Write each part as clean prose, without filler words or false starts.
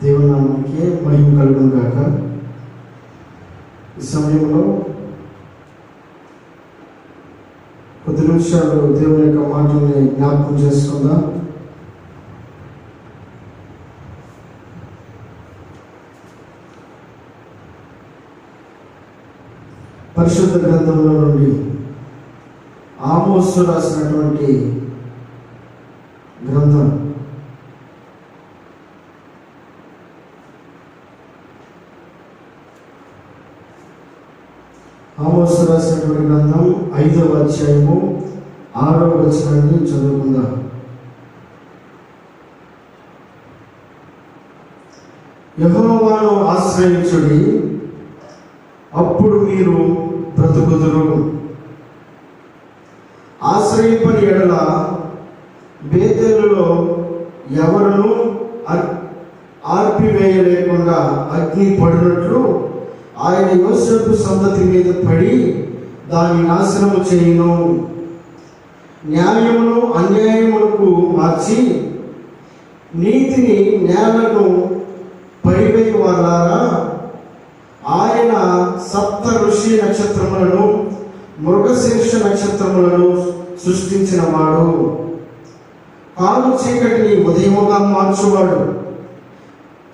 దేవుని నామానికి మహిమ కలుగును గాక. ఈ సమయంలో కొద్ది నిమిషాలు దేవుని యొక్క మాటల్ని జ్ఞాపకం చేసుకుందాం. పరిశుద్ధ గ్రంథంలో నుండి ఆమోసు రాసినటువంటి గ్రంథం ఆమోసు రాసినటువంటి గ్రంథం 5వ అధ్యాయము 6వ వచనాన్ని చదువుకుందాం. యెహోవాను ఆశ్రయించుడి, అప్పుడు మీరు బ్రతుకుదురు. ఆశ్రయింపని ఎడల బేతేలులో ఎవరును ఆర్పివేయలేకుండా అగ్ని పడినట్లు ఆయన యోసేపు సంతతి మీద పడి దాన్ని నాశనము చేయును. న్యాయమును అన్యాయములకు మార్చి నీతిని నేలను పడివేయు వారారా, ఆయన సప్త ఋషి నక్షత్రములను మృగశీర్ష నక్షత్రములను సృష్టించిన వాడు. కాలు చీకటిని ఉదయముగా మార్చువాడు,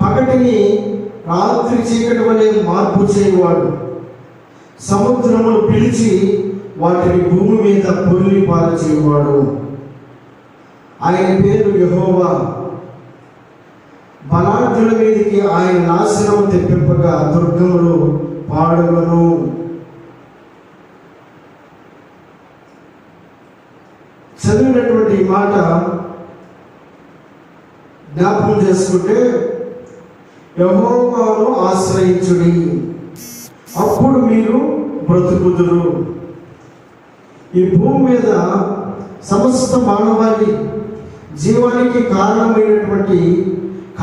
పగటిని రాత్రి చీకటి వలె మార్పు చేయవాడు. సముద్రమును పిలిచి వాటిని భూమి మీద పొర్లి పాలు చేయవాడు. ఆయన పేరు యెహోవా. బలాఢ్యుల మీదకి ఆయన నాశనము తెప్పింపగా దుర్గములు పాడగను. చదివినటువంటి మాట జ్ఞాపకం చేసుకుంటే, యెహోవాను ఆశ్రయించుడి, అప్పుడు మీరు బ్రతుకుదురు. ఈ భూమి మీద సమస్త మానవాళి జీవానికి కారణమైనటువంటి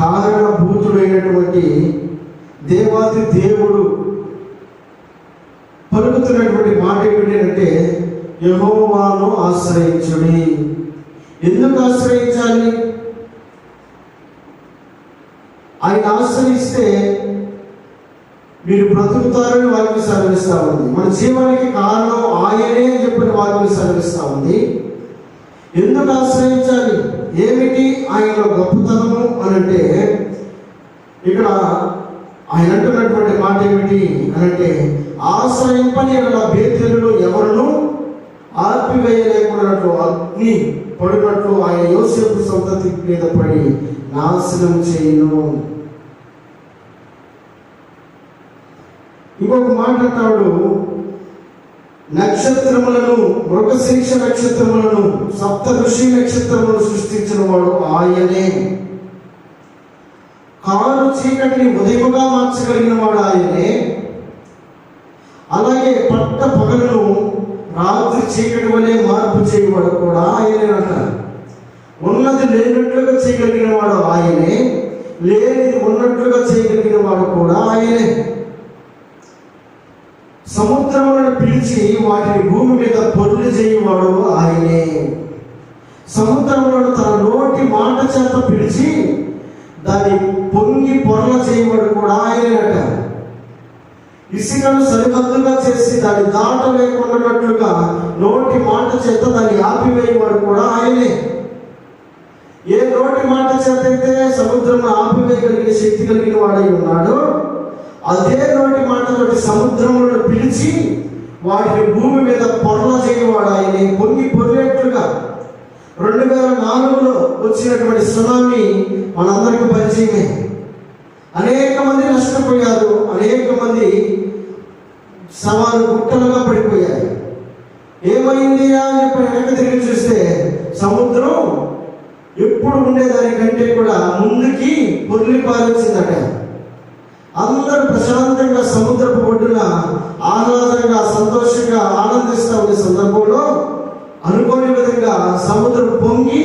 కారణభూతుడైనటువంటి దేవాది దేవుడు పలుకుతున్నటువంటి మాట ఏమిటంటే, యెహోవాను ఆశ్రయించుడి. ఎందుకు ఆశ్రయించాలి? ఆయన ఆశ్రయిస్తే మీరు బ్రతుకుతారని వాక్యం సెలవిస్తూ ఉంది. మన జీవానికి కారణం ఆయనే అని చెప్పిన వాక్యం సెలవిస్తూ ఉంది. ఎందుకు ఆశ్రయించాలి? ఏమిటి ఆయన గొప్పతనము అనంటే, ఇక్కడ ఆయన అంటున్నటువంటి మాట ఏమిటి అనంటే, ఆశ్రయింపని అలా బేతేలులో ఎవరును ఆర్పివేయలేకున్నట్లు అగ్ని పడినట్లు ఆయన యోసేపు సంతతి మీద పడి నాశనం చేయును. ఇంకొక మాట అంటాడు, నక్షత్రములను మృగశీర్ష నక్షత్రములను సప్త ఋషి నక్షత్రములను సృష్టించిన వాడు ఆయనే. కారు చీకటిని ఉదయముగా మార్చగలిగిన వాడు ఆయనే. అలాగే పట్ట పగలను రాత్రి చీకటి వలె మార్పు చేయవాడు కూడా ఆయనే అంటారు. ఉన్నది లేనట్లుగా చేయగలిగిన వాడు ఆయనే, లేనిది ఉన్నట్లుగా చేయగలిగిన వాడు కూడా ఆయనే. సముద్రములను పిలిచి వాటిని భూమి మీద పొర్లి చేయవాడు ఆయనే. సముద్రములను తన నోటి మాట చేత పిలిచి దాన్ని పొంగి పొరల చేయవాడు కూడా ఆయనేట. ఇసుకను సరిహద్దుగా చేసి దాన్ని దాటలేకున్నట్లుగా నోటి మాట చేత దాన్ని ఆపివేయవాడు కూడా ఆయనే. ఏ నోటి మాట చేత అయితే సముద్రం ఆపివేయగలిగే శక్తి కలిగిన వాడై ఉన్నాడు, అదే నోటి మాటతోటి సముద్రములను పిలిచి వాటిని భూమి మీద పొరల చేయవాడు ఆయనే, పొంగి పొర్లేట్లుగా. 2004లో వచ్చినటువంటి సునామీ మనందరికీ పరిచయమే. అనేక మంది నష్టపోయారు, అనేక మంది సవాలు గుట్టలుగా పడిపోయారు. ఏమైంది అని చెప్పి వెనక్కి తిరిగి చూస్తే సముద్రం ఎప్పుడు ఉండేదానికంటే కూడా ముందుకి పొర్లి పాలించిందట. అందరూ ప్రశాంతంగా సముద్రపు ఒడ్డున ఆహ్లాదంగా సంతోషంగా ఆనందిస్తూ ఉండే సందర్భంలో అనుకోని విధంగా సముద్రం పొంగి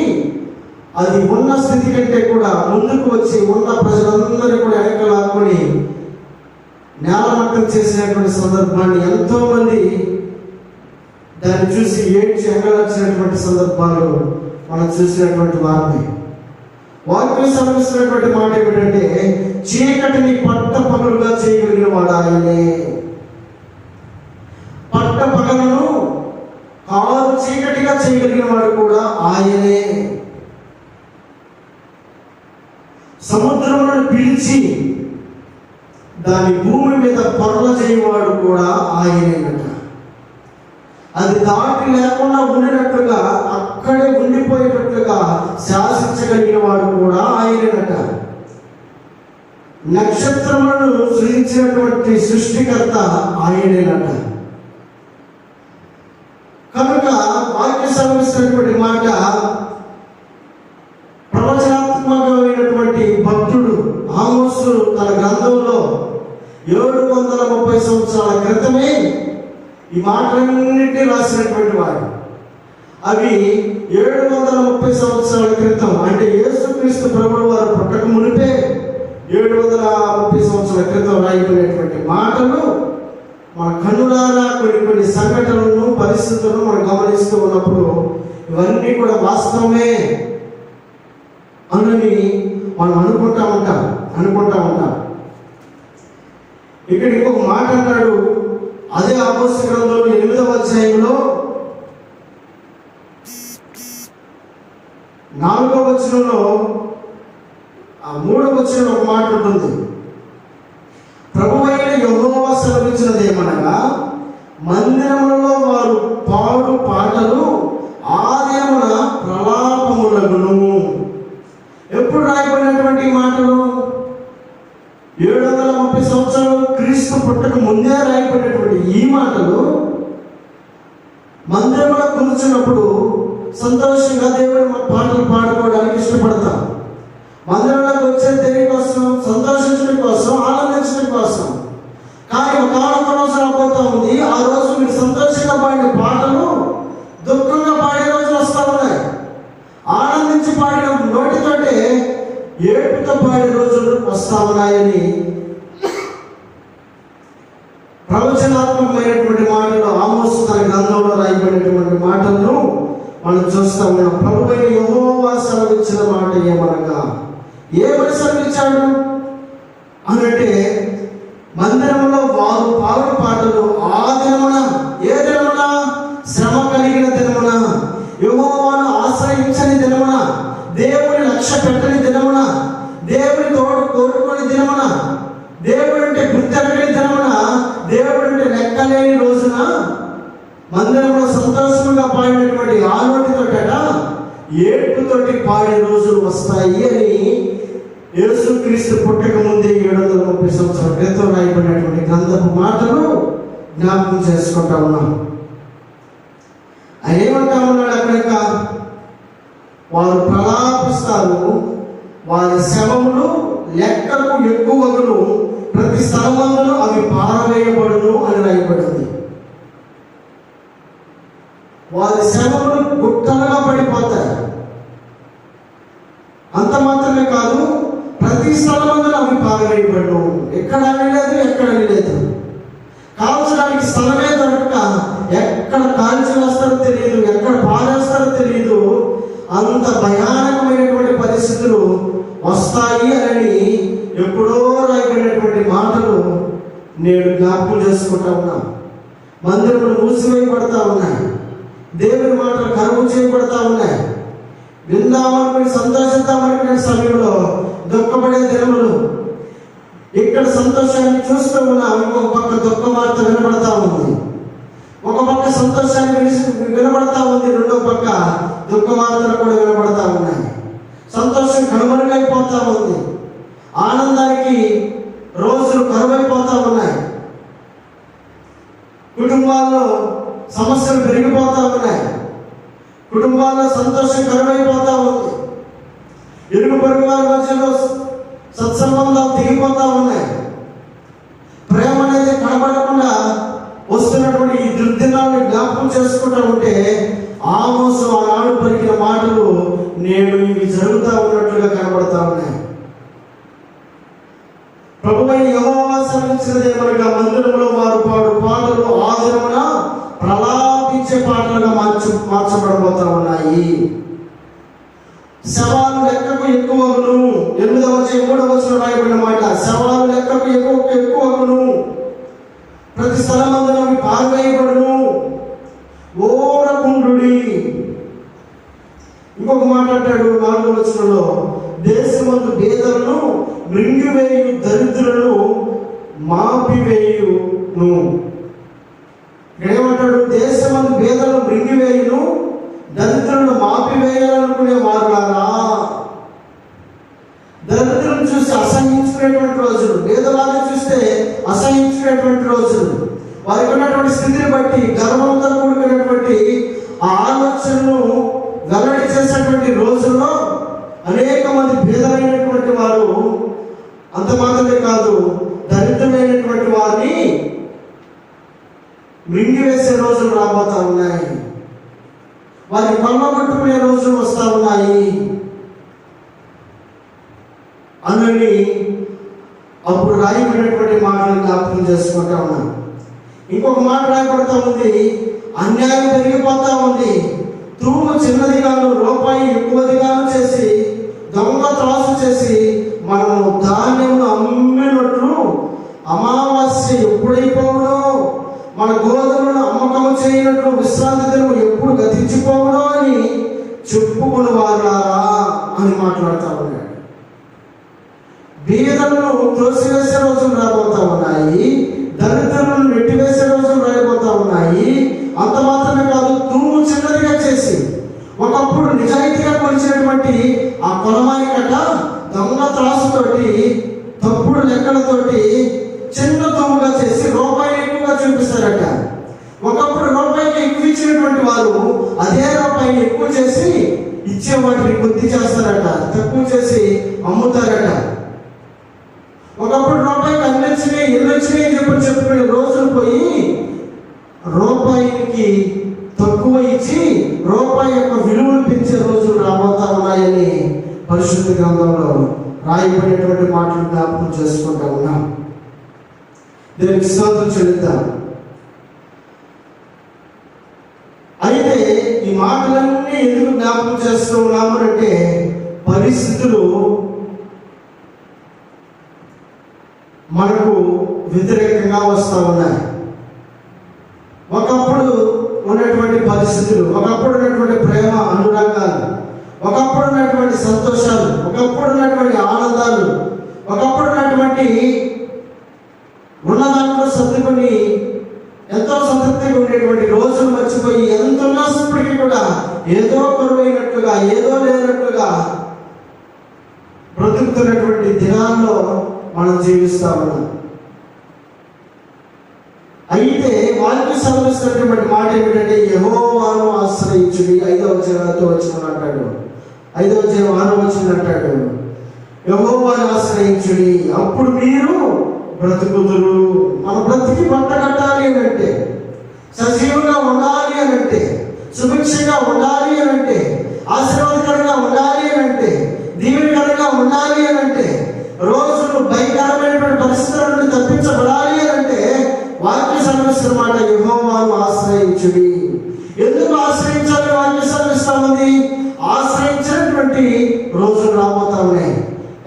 అది ఉన్న స్థితి కంటే కూడా ముందుకు వచ్చి ఉన్న ప్రజలందరినీ కూడా వెనక్కి లాక్కొని నేలమట్టం చేసినటువంటి సందర్భాన్ని ఎంతో మంది దాన్ని చూసి ఏడ్చి ఎంగలొచ్చినటువంటి సందర్భాలు మనం చూసినటువంటి వారిని. వాక్యం సెలవిస్తున్నటువంటి మాట ఏమిటంటే, చీకటిని పట్ట పగలుగా చేయగలిగిన వాడు ఆయనే. పట్ట పగలను కారు చీకటిగా చేయగలిగిన వాడు కూడా ఆయనే. సముద్రములను పిలిచి దాని భూమి మీద పొరల చేయవాడు కూడా ఆయనేనట. అది దాటి లేకుండా ఉండినట్లుగా, అక్కడే ఉండిపోయేటట్లుగా శాసించగలిగిన వాడు కూడా ఆయనేనట. నక్షత్రములను సృజించినటువంటి సృష్టికర్త ఆయనేనట. కనుక వాక్య సెలవిస్తున్నటువంటి మాట ప్రవచనాత్మకమైనటువంటి భక్తుడు ఆమోసు తన గ్రంథంలో 730 సంవత్సరాల క్రితమే ఈ మాటలన్నింటినీ రాసినటువంటి వాడు. అవి 730 సంవత్సరాల క్రితం, అంటే యేసుక్రీస్తు ప్రభువు వారు పుట్టక మునిపే 730 సంవత్సరాల క్రితం రాయబడినటువంటి మాటలు మన కన్నులారా కొన్ని సంఘటనలను, పరిస్థితులను మనం గమనిస్తూ ఉన్నప్పుడు ఇవన్నీ కూడా వాస్తవమే అని మనం అనుకుంటా ఉంటాం. ఇక్కడ ఇంకొక మాట అన్నాడు, అదే ఆమోసు గ్రంథంలో 8వ అధ్యాయంలో 4వ వచనంలో 3వ వచనంలో ఒక మాట ఉంటుంది. ప్రభువైన యెహోవా సెలవిచ్చినదేమనగా, మందిరములలో వారు పాడు పాటలు ఆదియమున ప్రలాపములగును. ఎప్పుడు రాయబడినటువంటి మాటలు? 730 సంవత్సరాలు క్రీస్తు పుట్టక ముందే రాయబడినటువంటి ఈ మాటలు మందిరంలో కూర్చున్నప్పుడు సంతోషంగా దేవుడి పాటలు పాడుకోవడానికి ఇష్టపడతాం. మందిరంలోకి వచ్చే దేని కోసం? సంతోషించడం కోసం, ఆనందించడం కోసం. కానీ ఒక రోజు రాబోతా ఉంది, ఆ రోజు మీరు సంతోషంగా పాడిన పాటలు దుఃఖంగా పాడే రోజులు వస్తూ ఉన్నాయి. ఆనందించి పాడిన నోటితోటే ఏడుతో పాడే రోజులు వస్తా ఉన్నాయని ప్రవచనాత్మకమైనటువంటి మాటలు ఆమోసు తన గ్రంథంలో రాయబడినటువంటి మాటలను మనం చూస్తూ ఉన్నాం. ప్రభువైన యెహోవా సెలవిచ్చిన మాట ఏమనగా, ఏమని సెలవిచ్చాడు అనంటే, మందిరంలో వారు పాడు పాటలు ఆ దినమున, ఏ దినమున? శ్రమ కలిగిన దినమున, యెహోవాను ఆశ్రయించని దినమున, దేవుని లక్ష్య పెట్టని దినమున, దేవుని తోడు కోరుకోని దినమున, దేవుడు అంటే గుర్తెరగని దినమున, దేవుడు అంటే లెక్కలేని రోజున మందిరంలో సంతోషంగా పాడినటువంటి ఆ నోటితోట ఏడుపుతోటి పాడే రోజులు వస్తాయి అని యేసుక్రీస్తు పుట్టక ముందే 730 సంవత్సరాల క్రితం రాయబడినటువంటి గ్రంథపు మాటలు జ్ఞాపకం చేసుకుంటా ఉన్నాం. ఆయన ఏమంటా ఉన్నాడు అక్కడ? వారు ప్రలాపిస్తారు, వారి శవములు లెక్కకు ఎక్కువగును, ప్రతి స్థలమందును అవి పారవేయబడును అని రాయబడింది. వారి శవములు గుట్టలుగా పడిపోతాయి. అంత మాత్రమే కాదు, ప్రతి స్థలమందును అవి పారవేయబడును. ఎక్కడ లేదు. కాల్చడానికి స్థలమే దొరక ఎక్కడ కాల్చి వేస్తారో తెలియదు, ఎక్కడ పారేస్తారో తెలియదు. అంత భయానకమైనటువంటి పరిస్థితులు వస్తాయి అని ఎప్పుడో రాయబడినటువంటి మాటలు నేను జ్ఞాపకం చేసుకుంటా ఉన్నా. మందిరములు మూసివేయబడతా ఉన్నాయి, దేవుని మాటలు కరువు చేయబడతా ఉన్నాయి. విందామని సంతోషిద్దామనుకునే సమయంలో దుఃఖపడే దినములు. ఇక్కడ సంతోషాన్ని చూస్తూ ఉన్నాం, ఒక పక్క దుఃఖ వార్త వినబడతా ఉంది. ఒక పక్క సంతోషాన్ని వినబడతా ఉంది, రెండో పక్క దుఃఖ వార్తలు కూడా వినబడతా ఉన్నాయి. సంతోషం కనుమరుగైపోతా ఉంది, ఆనందానికి రోజులు కరువైపోతా ఉన్నాయి. కుటుంబాల్లో సమస్యలు పెరిగిపోతా ఉన్నాయి, కుటుంబాల్లో సంతోషం కరువైపోతా ఉంది. ఇరుగు పొరుగు వారి మధ్యలో సత్సంబంధాలు దిగిపోతా ఉన్నాయి. ప్రేమ అనేది కనబడకుండా వస్తున్నటువంటి ఈ దుర్దినాన్ని జ్ఞాపకం చేసుకుంటూ ఉంటే ఆమోసు ఆనాడు పలికిన మాటలు నేడు ఇవి జరుగుతూ ఉన్నట్లుగా కనబడతా ఉన్నాయి. ప్రభువైన యెహోవా సెలవిచ్చినదేమనగా, మందిరంలో వారు పాడు పాటలు ఆ దినమున ప్రలాపించే పాటలుగా మార్చబడబోతా ఉన్నాయి. శవాలు లెక్కకు ఎక్కువగును. 8వ రాయబడిన మాట, శవాలు లెక్కకు ఎక్కువగును, ప్రతి స్థలమందున అవి పారవేయబడును, ఓరకుండుడి. ఇంకొక మాట అంటాడు 4వ దేశమందు బేదలను మృంగివేయు దరిద్రులను మాపివేయును. ఏమంటాడు? దేశమందు బేదలను మృంగివేయును, దరిద్రులను మాపివేయాలనుకునే వారులారా. దరిద్రులను చూసి అసహించుకునేటువంటి రోజులు, పేదవారిని చూస్తే అసహించుకునేటువంటి రోజులు, వారికి ఉన్నటువంటి స్థితిని బట్టి గర్వంతో కూడుకున్నటువంటి ఆ ఆలోచనను వెల్లడి చేసేటువంటి రోజుల్లో అనేక మంది పేదలైనటువంటి వారు, అంత మాత్రమే కాదు, దరిద్రమైనటువంటి వారిని మింగివేసే రోజులు రాబోతా ఉన్నాయి. వారి కొల్లగొట్టుకునే రోజులు వస్తూ ఉన్నాయి అని అప్పుడు రాయబడినటువంటి మాటలు జ్ఞాపకం చేసుకుంటా ఉన్నాం. ఇంకొక మాట రాయబడతా ఉంది, అన్యాయం పెరిగిపోతా ఉంది, తూము చిన్నదిగాను రూపాయి ఎక్కువదిగాను చేసి దొంగ త్రాసు చేసి మనము ధాన్యమును అమ్మినట్లు అమావాస్య ఎప్పుడైపోవడో, మన గోధుమలను అమ్మకం చేయనట్లు విశ్రాంతి దినము ఎప్పుడు గతించిపోవడో అని చెప్పుకుని వారులారా అని మాట్లాడుతూ ఉన్నాడు. బీదలను త్రోసివేసే రోజులు రాబోతా ఉన్నాయి, దరిద్రులను నెట్టివేసే రోజులు రాబోతా ఉన్నాయి. అంత మాత్రమే కాదు, తూము చిన్నదిగా చేసి ఒకప్పుడు నిజాయితీగా కొలిచినటువంటి ఆ కొలమాని కట్ట దొంగ త్రాసుతోటి తప్పుడు లెక్కలతోటి చిన్న తూముగా చేసి రూపాయి ఎక్కువగా చూపిస్తారట. ఒకప్పుడు రూపాయికి ఎక్కువ ఇచ్చినటువంటి వారు అదే రూపాయిని ఎక్కువ చేసి ఇచ్చే వాటిని కొద్ది చేస్తారట, తక్కువ చేసి అమ్ముతారట. ఒకప్పుడు రూపాయికి అన్ని వచ్చినాయి ఎన్ని వచ్చినాయి అని చెప్పుకునే రోజులు పోయి రూపాయికి తక్కువ ఇచ్చి రూపాయి యొక్క విలువను పెంచే రోజులు రాబోతా ఉన్నాయని పరిశుద్ధ గ్రంథంలో రాయబడినటువంటి మాటలు జ్ఞాపకం చేసుకుంటా ఉన్నాం. దేవునికి స్తోత్రం చెల్లిద్దాం. అయితే ఈ మాటలన్నీ ఎందుకు జ్ఞాపకం చేస్తూ ఉన్నాము అంటే, పరిస్థితులు మనకు వ్యతిరేకంగా వస్తూ ఉన్నాయి. ఒకప్పుడు ఉన్నటువంటి పరిస్థితులు, ఒకప్పుడు ఉన్నటువంటి ప్రేమ అనురాగాలు, ఒకప్పుడు ఉన్నటువంటి సంతోషాలు, ఒకప్పుడు ఉన్నటువంటి ఆనందాలు, ఒకప్పుడు ఉన్నటువంటి ఉన్నదాంట్లో సర్దుకొని ఎంతో సంతృప్తిగా ఉండేటువంటి రోజులు మర్చిపోయి ఎంత ఉన్నప్పటికీ కూడా ఏదో కరువైనట్లుగా, ఏదో లేనట్లుగా బ్రతుకుతున్నటువంటి దినాల్లో మనం జీవిస్తా ఉన్నాం. అయితే వాక్య సంబంధించినటువంటి మాట ఏమిటంటే, యెహోవాను ఆశ్రయించుడి. 5వ వచనం అంటాడు, 6వ వచనం అంటాడు, యెహోవాను ఆశ్రయించుడి అప్పుడు మీరు బ్రతుకుదురు. మన బ్రతికి బట్ట కట్టాలి అని అంటే, సజీవంగా ఉండాలి అని అంటే, సుభిక్షంగా ఉండాలి అని అంటే, ఆశీర్వాదకరంగా ఉండాలి అని అంటే, దీవెనకరంగా ఉండాలి అని అంటే, రోజులు భయంకరమైనటువంటి పరిస్థితుల నుండి తప్పించబడాలి అని అంటే, వాక్య సంబంధించిన మాట యెహోవాను ఆశ్రయించుడి. ఎందుకు ఆశ్రయించాలి? వాక్య సంబంధిస్తా ఉంది, ఆశ్రయించినటువంటి రోజులు రాబోతా ఉన్నాయి.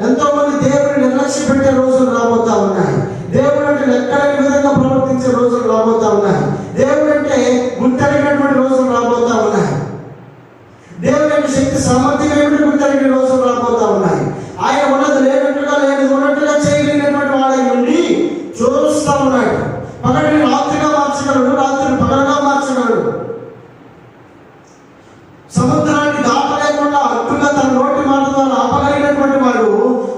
ఎంతో మంది దేవుడిని నిర్లక్ష్య పెట్టే రోజులు రాబోతా ఉన్నాయి. దేవుడు అంటే లెక్కలేని విధంగా ప్రవర్తించే రోజులు రాబోతా ఉన్నాయి. దేవుడు అంటే గుర్తెరిగినటువంటి రోజులు రాబోతా ఉన్నాయి. దేవుడి యొక్క శక్తి సామర్థ్యం ఏమిటి గుర్తెరిగిన రోజులు రాబోతా ఉన్నాయి. ఆయన ఉన్నది లేనట్టుగా, లేనిది ఉన్నట్టుగా చేయలేనటువంటి వాడి నుండి చూస్తూ ఉన్నాడు. పగటిని రాత్రిగా మార్చగలడు, రాత్రిని పగలుగా మార్చగలడు. సముద్రాన్ని దాటలేకుండా అడ్డుగా తన నోటి మాట ద్వారా ఆపగలిగినటువంటి వాడు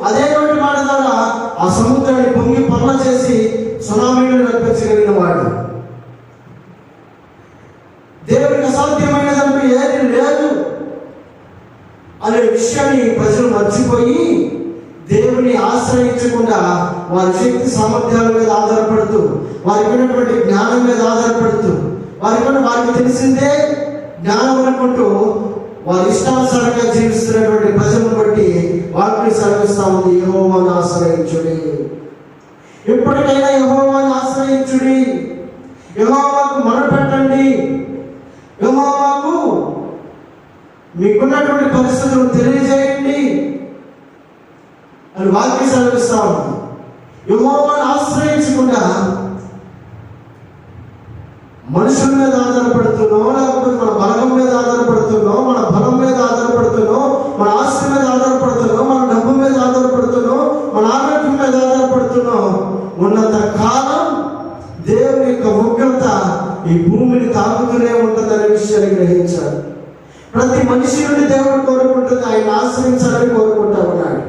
అదే నోటి మాట ద్వారా ఆ సముద్రాన్ని పొంగి పొరల చేసి సునామీని నడిపించగలిగిన వాడు. దేవుడికి అసాధ్యమైనదంటూ ఏది లేదు అనే విషయాన్ని ప్రజలు మర్చిపోయి దేవుని ఆశ్రయించకుండా వారి శక్తి సామర్థ్యాల మీద ఆధారపడుతూ, వారికి ఉన్నటువంటి జ్ఞానం మీద ఆధారపడుతూ, వారికి తెలిసిందే జ్ఞానం అనుకుంటూ వారి ఇష్టానుసారంగా జీవిస్తున్నటువంటి ప్రజలను బట్టి వాటిని సెలవిస్తా ఉంది, యెహోవాను ఆశ్రయించుడి. ఎప్పటికైనా యెహోవాను ఆశ్రయించుడి, యెహోవాకు మొరపెట్టండి, యెహోవాకు మీకున్నటువంటి పరిస్థితులను తెలియజేయండి అని వాక్యం సెలవిస్తా ఉంది. యెహోవాను ఆశ్రయించకుండా మనుషుల మీద ఆధారపడుతున్నాం, లేకపోతే మన బలం మీద ఆధారపడుతున్నాం, మన బలం మీద ఆధారపడుతున్నాం, మన ఆస్తి మీద ఆధారపడుతున్నాం, మన డబ్బు మీద ఆధారపడుతున్నాం, మన ఆరోగ్యం మీద ఆధారపడుతున్నాం. ఉన్నంత కాలం దేవుని యొక్క ఉగ్రత ఈ భూమిని తాకుతూనే ఉంటుందనే విషయాన్ని గ్రహించాలి. ప్రతి మనిషి నుండి దేవుడు కోరుకుంటుంది ఆయన ఆశ్రయించాలని కోరుకుంటా ఉన్నాడు.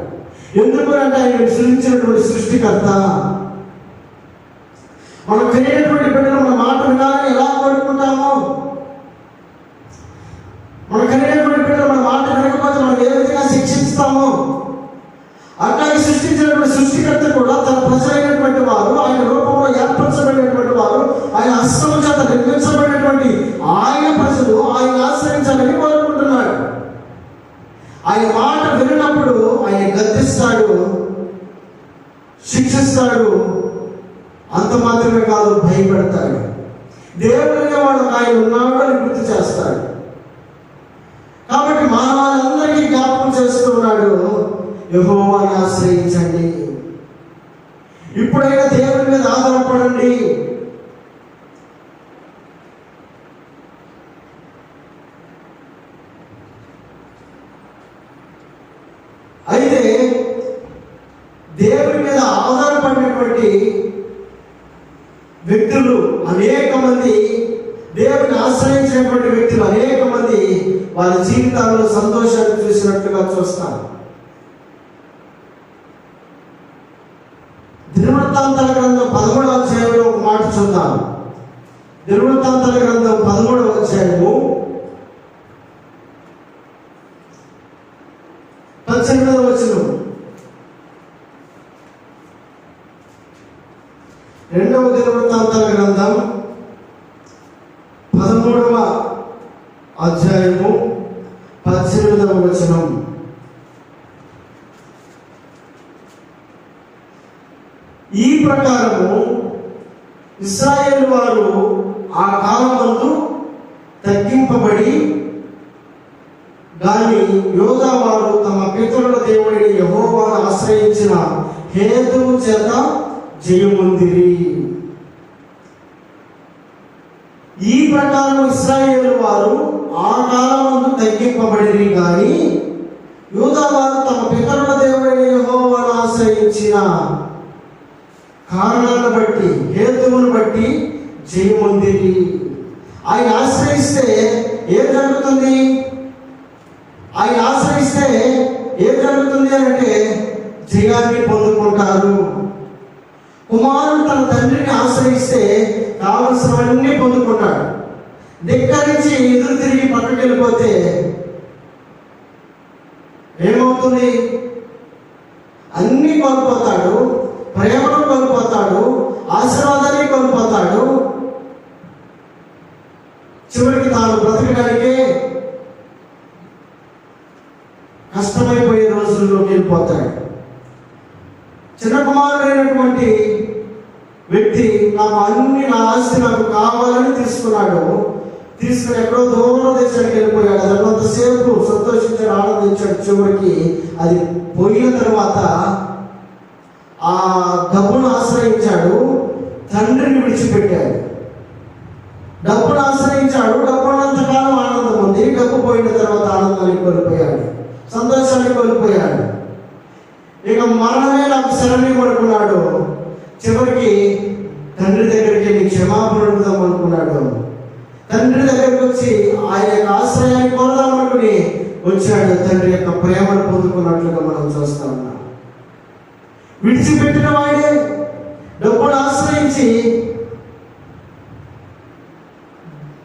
ఎందుకు అంటే ఆయన సృష్టించినటువంటి సృష్టికర్త. మనం కలిగినటువంటి బిడ్డలు మన మాట వినాలని ఎలా కోరుకుంటామో, మనం కలిగినటువంటి బిడ్డలు మన మాట వినకపోతే మనం ఏ విధంగా శిక్షిస్తామో, అట్లాగే సృష్టించినటువంటి సృష్టికర్త కూడా తన ప్రజలైనటువంటి వారు, ఆయన రూపంలో ఏర్పరచబడినటువంటి వారు, ఆయన హస్తము చేత నిర్మించబడినటువంటి ఆయన ప్రజలు ఆయన ఆశ్రయించాలని కోరుకుంటున్నాడు. ఆయన మాట వినప్పుడు ఆయన గద్దిస్తాడు, శిక్షిస్తాడు. అంత మాత్రమే కాదు, భయపెడతాడు. దేవుడిని వాడు ఆయన ఉన్నాడు అని గుర్తు చేస్తాడు. కాబట్టి మానవాళ్ళందరికీ జ్ఞాపకం చేస్తున్నాడు, యెహోవాను ఆశ్రయించండి, ఇప్పుడైనా దేవుని మీద ఆధారపడండి. అయితే దేవుని మీద ఆధారపడినటువంటి వ్యక్తులు అనేక మంది, దేవుని ఆశ్రయించినటువంటి వ్యక్తులు అనేక మంది వారి జీవితాల్లో సంతోషాన్ని చూసినట్లుగా చూస్తాం. దినవృత్తాంతాల గ్రంథం 13వ అధ్యాయంలో ఒక మాట చూద్దాం. దినవృత్తాంతాల గ్రంథం 13వ అధ్యాయము 18వ వచనం. 2వ దినవృత్తాంతాల గ్రంథం 13వ అధ్యాయము 18వ వచనం. ఈ ప్రకారము ఇశ్రాయేలు వారు ఆ కాలమందు తగ్గింపబడి గాని యోధా వారు తమ పితరుల దేవుడిని యెహోవాను ఆశ్రయించిన హేతువు చేత జయముందిరి. ఈ ప్రకారం ఇశ్రాయేలు వారు ఆ కాలమందు తగ్గింపబడిరి గాని యూదా వారు తమ పితరుల దేవుడిని యెహోవాను ఆశ్రయించిన కారణాలను బట్టి, హేతువును బట్టి జయముందిరి. ఆయన ఆశ్రయిస్తే ఏం జరుగుతుంది? ఆయన ఆశ్రయిస్తే ఏం జరుగుతుంది అంటే జయాన్ని పొందుకుంటారు. కుమారుడు తన తండ్రిని ఆశ్రయిస్తే కావలసినవన్నీ పొందుకుంటాడు. ధిక్కరించి ఎదురు తిరిగి పక్కకి వెళ్ళిపోతే ఏమవుతుంది? అన్నీ కోల్పోతాడు, ప్రేమను కోల్పోతాడు, ఆశీర్వాదాన్ని కోల్పోతాడు. చివరికి తాను బ్రతకడానికే కష్టమైపోయే రోజుల్లోకి వెళ్ళిపోతాడు. చిన్న కుమారుడైనటువంటి వ్యక్తి నా ఆస్తి నాకు కావాలని తీసుకున్నాడు. తీసుకుని ఎక్కడో దూర దేశానికి వెళ్ళిపోయాడు. అది అంతసేపు సంతోషించాడు, ఆనందించాడు. చివరికి అది పోయిన తర్వాత ఆ డబ్బును ఆశ్రయించాడు, తండ్రిని విడిచిపెట్టాడు. డబ్బును ఆశ్రయించాడు, డబ్బునంతకాలం ఆనందం ఉంది. డబ్బు పోయిన తర్వాత ఆనందాన్ని కోల్పోయాడు, సంతోషాన్ని కోల్పోయాడు. ఇక మరణమే నాకు శరణి పడుకున్నాడు. చివరికి తండ్రి దగ్గరికి వెళ్ళి క్షమాపణ అడుగుదాం అనుకున్నాడు. తండ్రి దగ్గరికి వచ్చి ఆయన యొక్క ఆశ్రయాన్ని కోరదాం అనుకుని వచ్చాడు. తండ్రి యొక్క ప్రేమను పొందుకున్నట్లుగా మనం చూస్తా ఉన్నాం. విడిచిపెట్టిన వాడే డబ్బును ఆశ్రయించి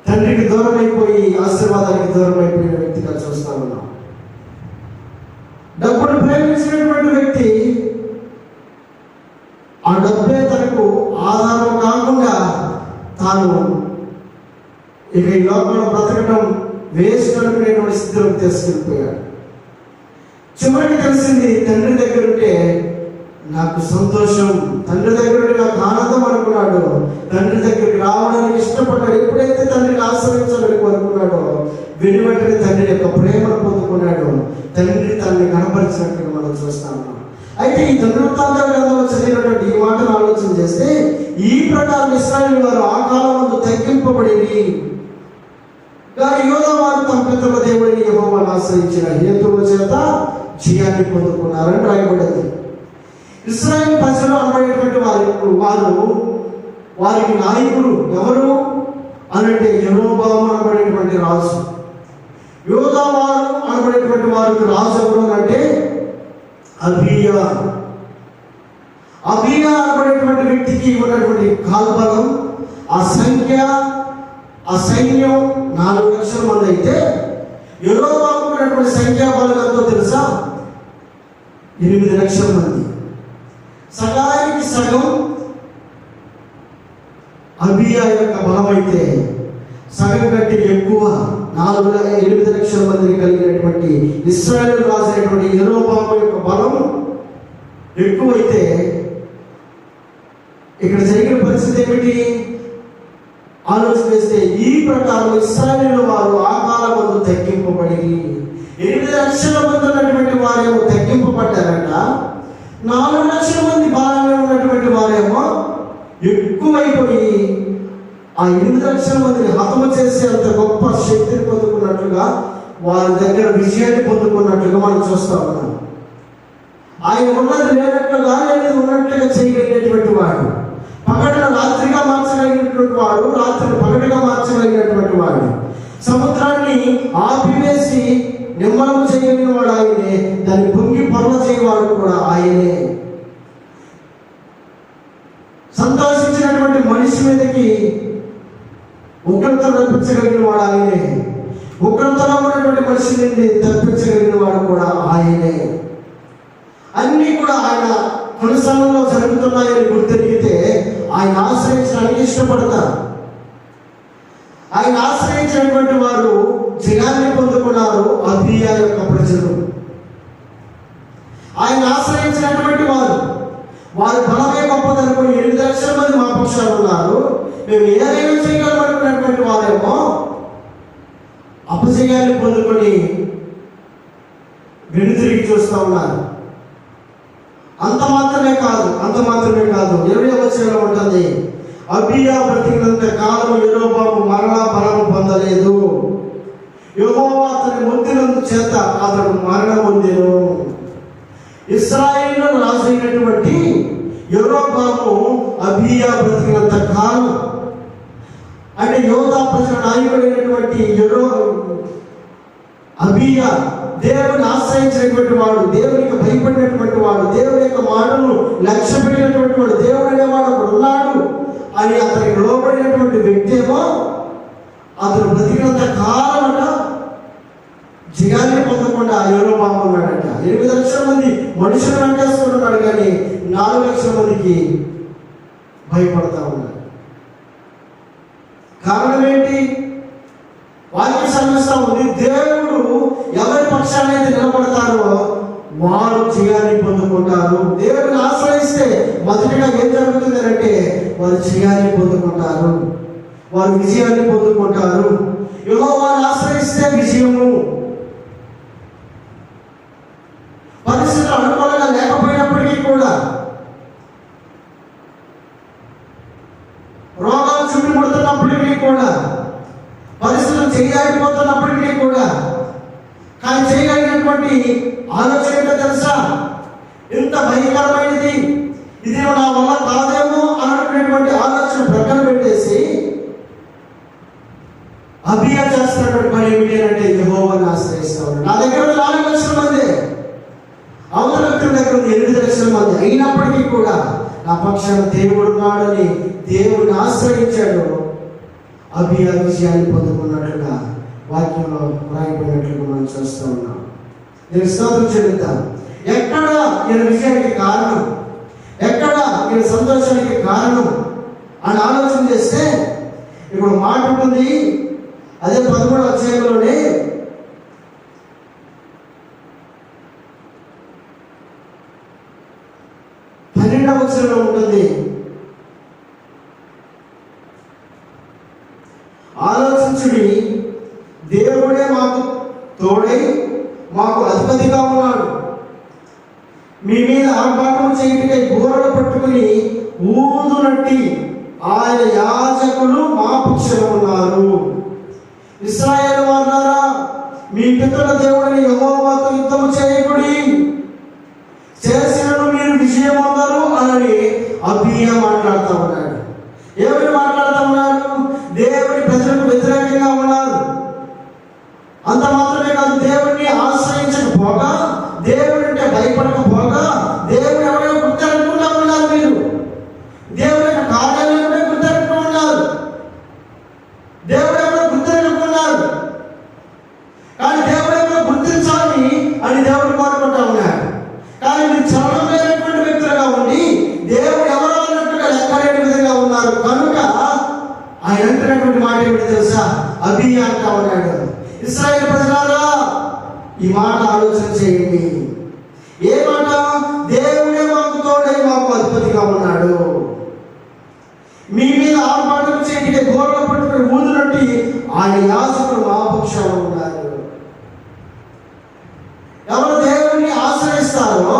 తండ్రికి దూరం అయిపోయి ఆశీర్వాదానికి దూరం అయిపోయిన వ్యక్తిగా చూస్తా ఉన్నాం. డబ్బును ప్రేమించినటువంటి వ్యక్తి ఆ డబ్బే తనకు ఆధారం కాకుండా తాను ఇక ఈ లోకంలో బ్రతకడం వేస్ట్ అనుకునేటువంటి స్థితిలోకి తీసుకెళ్ళిపోయాడు. చివరికి తెలిసింది తండ్రి దగ్గర ఉంటే నాకు సంతోషం, తండ్రి దగ్గరికి నాకు ఆనందం అనుకున్నాడు. తండ్రి దగ్గరికి రావడానికి ఇష్టపడ్డాడు. ఎప్పుడైతే తండ్రిని ఆశ్రయించాలని కోరుకున్నాడో వెంటనే తండ్రి యొక్క ప్రేమను పొందుకున్నాడు. తండ్రి తనని కనపరిచినట్టుగా మనం చూస్తాము. అయితే ఈ ధనుర్వృత్తాంత గ్రంథంలో చదివినటువంటి ఈ మాటను ఆలోచన చేస్తే, ఈ ప్రకారం ఇశ్రాయేలు వారు ఆ కాలమందు తగ్గింపబడింది. కానీ యోధా వారు తమ పితరుల దేవుడిని యెహోవాను ఆశ్రయించిన హేతువుల చేత జయాన్ని పొందుకున్నారని రాయబడింది. ఇశ్రాయేలు ప్రజలు అనబడేటువంటి వారికి నాయకుడు ఎవరు అనంటే యెరోబాము అనబడేటువంటి రాజు. యోధా వారు అనబడేటువంటి వారికి రాజు ఎవరు అంటే అబీయా. అబీయా అనబడేటువంటి వ్యక్తికి ఉన్నటువంటి కాల్బలం, ఆ సైన్యం 4 లక్షల మంది అయితే, యెరోబాము ఉన్నటువంటి సంఖ్యాబలం ఎంతో తెలుసా? 8 లక్షల మంది. సగానికి సగం అబీయా యొక్క బలం అయితే, సగం కంటే ఎక్కువ 8 లక్షల మందిని కలిగినటువంటి ఇశ్రాయేలు రాజు అయినటువంటి యెరోబాము యొక్క బలం ఎక్కువైతే, ఇక్కడ జరిగిన పరిస్థితి ఏమిటి ఆలోచన చేస్తే, ఈ ప్రకారం ఇశ్రాయేలు వారు ఆ కాలమందు తగ్గింపబడి 8 లక్షల మంది ఉన్నటువంటి వారేమో తగ్గింపబడ్డారట. 4 లక్షల మంది బలంగా ఉన్నటువంటి వారేమో ఎక్కువైపోయి ఆ 8 లక్షల మందిని హతము చేసే అంత గొప్ప శక్తిని పొందుకున్నట్లుగా, వారి దగ్గర విజయాన్ని పొందుకున్నట్లుగా మనం చూస్తా ఉన్నాం. ఆయన ఉన్నది లేనట్లుగా, లేనిది ఉన్నట్లుగా చేయగలిగినటువంటి వాడు, పగటిని రాత్రిగా మార్చగలిగినటువంటి వాడు, రాత్రిని పగటిగా మార్చగలిగినటువంటి వాడు, సముద్రాన్ని ఆపివేసి నిమ్మలం చేయగలిగిన వాడు ఆయనే, దాన్ని పొంగి పొరల చేయవాడు కూడా ఆయనే. సంతోషించినటువంటి మనిషి మీదకి ఉగ్రత రప్పించగలిగిన వాడు ఆయనే, ఉగ్రతలో ఉన్నటువంటి మనిషి నుండి తప్పించగలిగిన వాడు కూడా ఆయనే. అన్నీ కూడా ఆయన కొనసాగంలో జరుగుతున్నాయని గుర్తెరిగితే ఆయన ఆశ్రయించడానికి ఇష్టపడతారు. ఆయన ఆశ్రయించినటువంటి వారు జయాన్ని పొందుకున్నారు. అబీయా యొక్క ప్రజలు ఆయన ఆశ్రయించినటువంటి వారు బలమే గొప్పదనుకుని 8 లక్షల మంది మా పక్షాలు ఉన్నారు, మేము ఏదైనా చేయగలమనుకున్నటువంటి వారేమో అపజయాన్ని పొందుకొని వెనుతిరిగి చూస్తూ ఉన్నారు. అంత మాత్రమే కాదు 20వ వచనంలో ఉంటుంది, అబీయా బ్రతికినంత కాలం యెరోబాము మరలా బలము పొందలేదు, యెహోవా అతని మొందినందు చేత అతడు మరణం పొందెను. ఇశ్రాయేలు రాజు అయినటువంటి యెరోబాము అబీయా బ్రతికినంత కాలం, అంటే యోధా ప్రజల నాయకుడైనటువంటి అబీయా దేవుని ఆశ్రయించినటువంటి వాడు, దేవునికి భయపడినటువంటి వాడు, దేవుని యొక్క మాటను లక్ష్య పెట్టినటువంటి వాడు, దేవుడు అనేవాడు ఒకడు ఉన్నాడు అని అతనికి లోబడినటువంటి వ్యక్తి ఏమో అతను బ్రతికినంత కాలం అట జయాన్ని పొందకుండా యెరోబాము ఉన్నాడట. 8 లక్షల మంది మనుషులు వెంటేసుకుంటున్నాడు, కానీ 4 లక్షల మందికి భయపడతా ఉన్నాడు. కారణం ఏంటి? వాక్య సమస్య ఉంది. దేవుడు ఎవరి పక్షానైతే నిలబడతారో వారు జయాన్ని పొందుకుంటారు. దేవుడిని ఆశ్రయిస్తే మొదటిగా ఏం జరుగుతుంది అంటే వారు జయాన్ని పొందుకుంటారు, వారు విజయాన్ని పొందుకుంటారు. యెహోవాను ఆశ్రయిస్తే విజయము. పరిస్థితులు అనుకూలంగా లేకపోయినప్పటికీ కూడా, రోగాలు చుట్టుముడుతున్నప్పటికీ కూడా, పరిస్థితులు చేయలేకపోతున్నప్పటికీ కూడా, కానీ చేయగలిగినటువంటి ఆలోచన ఏంటో తెలుసా? ఇంత భయంకరమైనది, ఇది నా వల్ల కాదేమో అనుకునేటువంటి ఆలోచన ప్రక్కన పెట్టేసి అబీయా చేస్తున్నటువంటి పని ఏమిటి అంటే యెహోవాను ఆశ్రయిస్తాడు. నా దగ్గర 4 లక్షల మంది, అవతల వ్యక్తుల దగ్గర 8 లక్షల మంది అయినప్పటికీ కూడా నా పక్షాన దేవుడు ఉన్నాడని దేవుడిని ఆశ్రయించాడు. అబీయా విజయాన్ని పొందుకున్నట్లుగా వాక్యంలో రాయబడినట్లుగా మనం చూస్తూ ఉన్నాం. నేను స్తోత్రం చెల్లిద్దాం. ఎక్కడ ఈయన విజయానికి కారణం, ఎక్కడ ఈయన సంతోషానికి కారణం అని ఆలోచన చేస్తే ఇప్పుడు మాట ఉంటుంది. అదే 13వ అధ్యాయంలోనే వచనంలో ఉంటుంది. ఆలోచించుడి, దేవుడే మాకు తోడై మాకు అధిపతిగా ఉన్నాడు. మీ మీద ఆర్భాటం చేయటకై బూరలు పట్టుకుని ఊదునట్టి ఆయన యాజకులు మా పక్షాన ఉన్నారు. ఇశ్రాయేలు వారులారా, మీ పితరుల దేవుడిని యెహోవాతో యుద్ధము చేయకుడి, చేసినను మీరు విజయం పొందరు అని అబీయా మాట్లాడుతూ ఉన్నాడు. ఏమని మాట్లాడుతూ ఉన్నాడు? దేవుడి ప్రజలకు వ్యతిరేకంగా ఉన్నారు. అంత మాత్రమే కాదు, దేవుడిని ఆశ్రయించకపోగా, దేవుడి అంటే భయపడకపోగా, దేవుడు ఎవరో గుర్తెరగకుండా ఉన్నారు. మీరు దేవుడి యొక్క కార్యాలు కూడా గుర్తెరగకుండా ఉన్నారు. దేవుడు ఎవరో గుర్తెరగకున్నారు. కానీ దేవుడు ఎవరో గుర్తించాలి అని దేవుడు కోరుకుంటా ఉన్నాడు. కానీ మీరు చలనమైనటువంటి వ్యక్తులుగా ఉండి దేవుడు ఎవరో అన్నట్టుగా లెక్కలేని విధంగా ఉన్నారు. కనుక ఆయన అంటున్నటువంటి మాట ఏమిటి తెలుసా? అబీయా అంటా ఉన్నాడు, ఇశ్రాయేలు ప్రజలారా, ఈ మాట ఆలోచన చేయండి. ఏ మాట? దేవుడే మాకు తోడై మాకు అధిపతిగా ఉన్నాడు. మీ మీద ఆర్భాటం చేయటికే గోడలు పట్టుకుని ఊదునట్టి ఆయన యాజకులు మా పక్షాన ఉన్నారు. ఎవరు దేవుడిని ఆశ్రయిస్తారో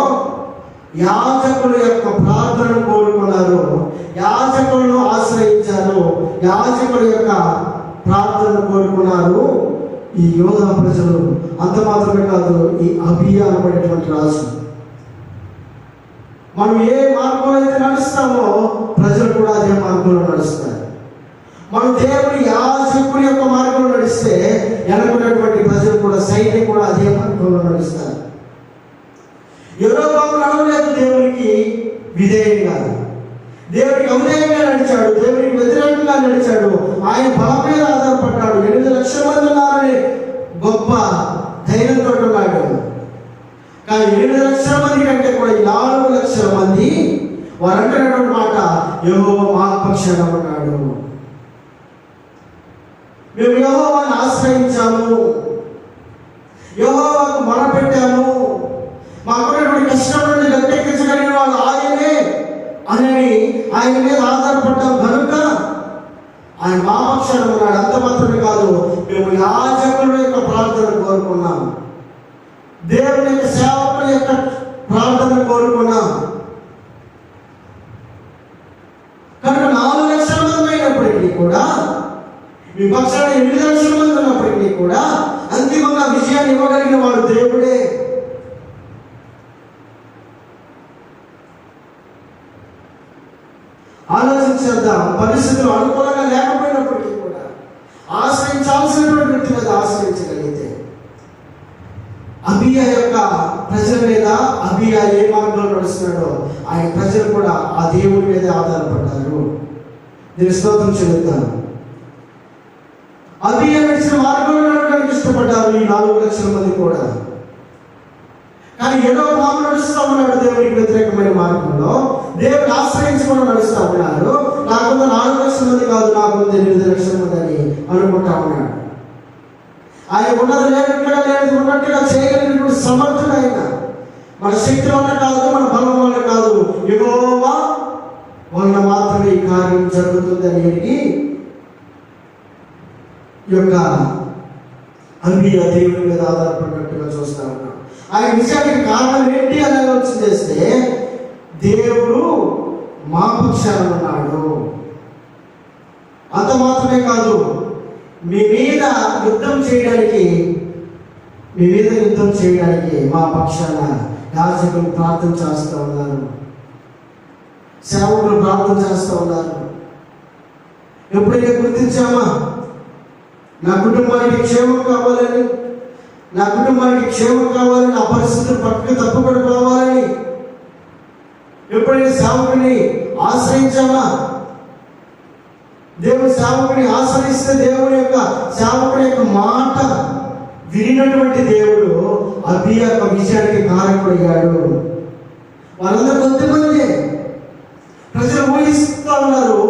యాజకుల యొక్క ప్రార్థనను కోరుకున్నారు, యాజకులను ఆశ్రయించారు, యాజకుల యొక్క ప్రార్థనను కోరుకున్నారు ఈ యోధా ప్రజలు. అంత మాత్రమే కాదు, ఈ అబీయా అనబడేటువంటి రాజు. మనం ఏ మార్గంలో అయితే నడుస్తామో ప్రజలు కూడా అదే మార్గంలో నడుస్తారు. మనం దేవుని యాజకుని యొక్క మార్గంలో నడిస్తే వెనకున్నటువంటి ప్రజలు కూడా, సైన్యం కూడా అదే మార్గంలో నడుస్తారు. యెరొబాము నడవలేదు దేవునికి విధేయంగా, దేవునికి అవిధేయంగా నడిచాడు, దేవునికి వ్యతిరేకంగా నడిచాడు. ఆయన బలం మీద ఆధారపడ్డాడు. 8 లక్షల మంది ఉన్నారని గొప్ప ధైర్యంతో ఉన్నాడు. కానీ 8 లక్షల మంది కంటే కూడా 4 లక్షల మంది వారు అంటున్నటువంటి మాట, యెహోవా మా పక్షాన ఉన్నాడు, మేము యెహోవాను ఆశ్రయించాము, యెహోవాకు మొరపెట్టాము, మాకున్నటువంటి కష్టం నుండి గట్టెక్కించగలిగిన వాళ్ళు ఆయనే అని ఆయన మీద ఆధారపడ్డాం. కనుక ఆయన మా పక్షాన ఉన్నాడు. అంత మాత్రమే కాదు, మేము యాజకుల యొక్క ప్రార్థన కోరుకున్నాం, దేవుని యొక్క సేవకుల యొక్క ప్రార్థన కోరుకున్నాం. కనుక 4 లక్షల మంది అయినప్పటికీ కూడా, మీ పక్షాన 8 లక్షల మంది ఉన్నప్పటికీ కూడా అంతిమంగా విజయాన్ని ఇవ్వగలిగిన వాడు దేవుడే. ఆలోచించేద్దాం. పరిస్థితులు అనుకూలంగా లేకపోయినప్పటికీ కూడా ఆశ్రయించాల్సినటువంటి వ్యక్తి మీద ఆశ్రయించగలిగితే, అబీయా యొక్క ప్రజల మీద అబీయా ఏ మార్గంలో నడుస్తున్నాడో ఆయన ప్రజలు కూడా ఆ దేవుడి మీద ఆధారపడ్డారు. దీని స్తోత్రం చెల్లిద్దాం. అబీయా నడిచిన మార్గంలో నడవడానికి ఇష్టపడ్డారు ఈ 4 లక్షల మంది కూడా. కానీ యెరొబాము నడుస్తూ ఉన్నాడు దేవునికి వ్యతిరేకమైన మార్గంలో, దేవుని ఆశ్రయించకుండా నడుస్తూ ఉన్నారు. నాకున్న 4 లక్షల మంది కాదు, నాకున్న 8 లక్షల మంది అని అనుకుంటా ఉన్నాడు. ఆయన ఉన్నది లేనట్టుగా, లేనిది ఉన్నట్టుగా చేయగలిగినటువంటి సమర్థుడు ఆయన. మన శక్తి వల్ల కాదు, మన బలం వల్ల కాదు, యెహోవా వలన మాత్రమే ఈ కార్యం జరుగుతుంది అనేది యొక్క అబీయా దేవుని మీద ఆధారపడినట్టుగా చూస్తా ఉన్నాం. ఆయన విషయానికి కారణం ఏంటి అని ఆలోచన చేస్తే, దేవుడు మా పక్షాన ఉన్నాడు. అంత మాత్రమే కాదు, మీ మీద యుద్ధం చేయడానికి మా పక్షాన యాజకులు ప్రార్థన చేస్తూ ఉన్నారు, సేవకులు ప్రార్థన చేస్తూ ఉన్నారు. ఎప్పుడైతే గుర్తించామా, నా కుటుంబానికి క్షేమం కావాలని, నా పరిస్థితులు పక్కకు తప్పబడిపోవాలని ఎప్పుడైతే సేవకుని ఆశ్రయించామా, దేవుని సేవకుని ఆశ్రయిస్తే దేవుని యొక్క సేవకుని యొక్క మాట వినినటువంటి దేవుడు అబీయా యొక్క విజయానికి కారకుడయ్యాడు. వాళ్ళందరూ కొంతమంది ప్రజలు ఊహిస్తూ ఉన్నారు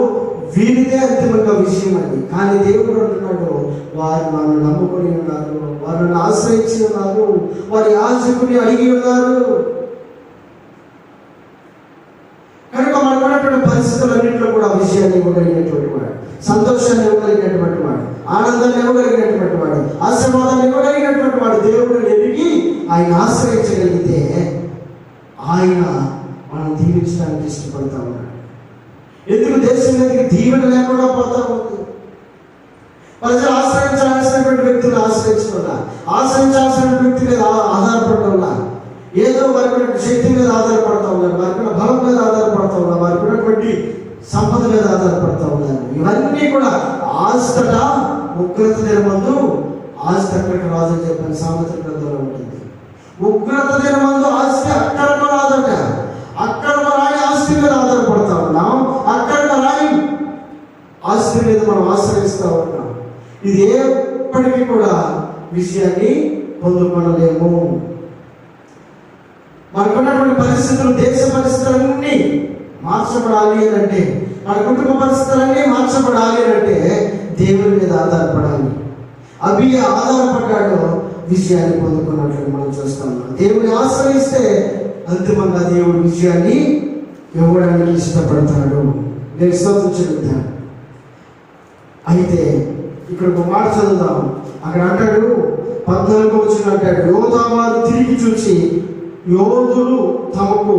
వీరిదే అంతిమంగా విషయం అని. కానీ దేవుడు అంటున్నాడు, వారు నన్ను నమ్ముకొని ఉన్నారు, వారు నన్ను ఆశ్రయించి ఉన్నారు, వారి యాజకుని అడిగి ఉన్నారు. కనుక మనకున్నటువంటి పరిస్థితులన్నింటిలో కూడా విజయాన్ని ఇవ్వగలిగినటువంటి వాడు, సంతోషాన్ని ఇవ్వగలిగినటువంటి వాడు, ఆనందాన్ని ఇవ్వగలిగినటువంటి వాడు, ఆశీర్వాదాన్ని ఇవ్వగలిగినటువంటి వాడు దేవుడు ఎరిగి ఆయన ఆశ్రయించగలిగితే ఆయన మనం దీవించడానికి ఇష్టపడతా ఉన్నాడు. ఎందుకు దేశం మీదకి దీవెన లేకుండా పోతా ఉంది? ప్రజలు ఆశ్రయించాల్సినటువంటి వ్యక్తులు ఆశ్రయించాల్సిన వ్యక్తి మీద ఆధారపడటంలా, ఏదో వారికి శక్తి మీద ఆధారపడతా ఉన్నారు, వారికి బలం మీద ఆధారపడతా ఉన్నారు, వారికి ఉన్నటువంటి సంపద మీద ఆధారపడతా ఉన్నారు. ఇవన్నీ కూడా ఆస్తట ఉగ్రత దినమందు ఆస్తి అక్కడికి రాదని చెప్పిన సామెత గ్రంథంలో ఉంటుంది. ఉగ్రత దినమందు ఆస్తి అక్కడికి రాదట. అక్కడ రాయి ఆస్తి మీద ఆధారపడతా ఉన్నాం, అక్కడ రాయి ఆస్తి మీద మనం ఆశ్రయిస్తూ ఉన్నాం. ఇది ఎప్పటికీ కూడా విషయాన్ని పొందుకోలేము. మనకున్నటువంటి పరిస్థితులు, దేశ పరిస్థితులన్నీ మార్చబడాలి అని అంటే, మన కుటుంబ పరిస్థితులన్నీ మార్చబడాలి అని అంటే దేవుని మీద ఆధారపడాలి. అబియా ఆధారపడ్డాడు, విజయాన్ని పొందుకున్నట్లు మనం చూస్తాం. దేవుని ఆశ్రయిస్తే అంతిమంగా దేవుడు విజయాన్ని ఇవ్వడానికి ఇష్టపడతాడు. నేను స్తోత్రించుకుంటాను. అయితే ఇక్కడ ఒక మాట చదువుదాం. అక్కడ అంటాడు, 14వ వచనం అంటాడు, యోధావారు తిరిగి చూసి యోధులు తమకు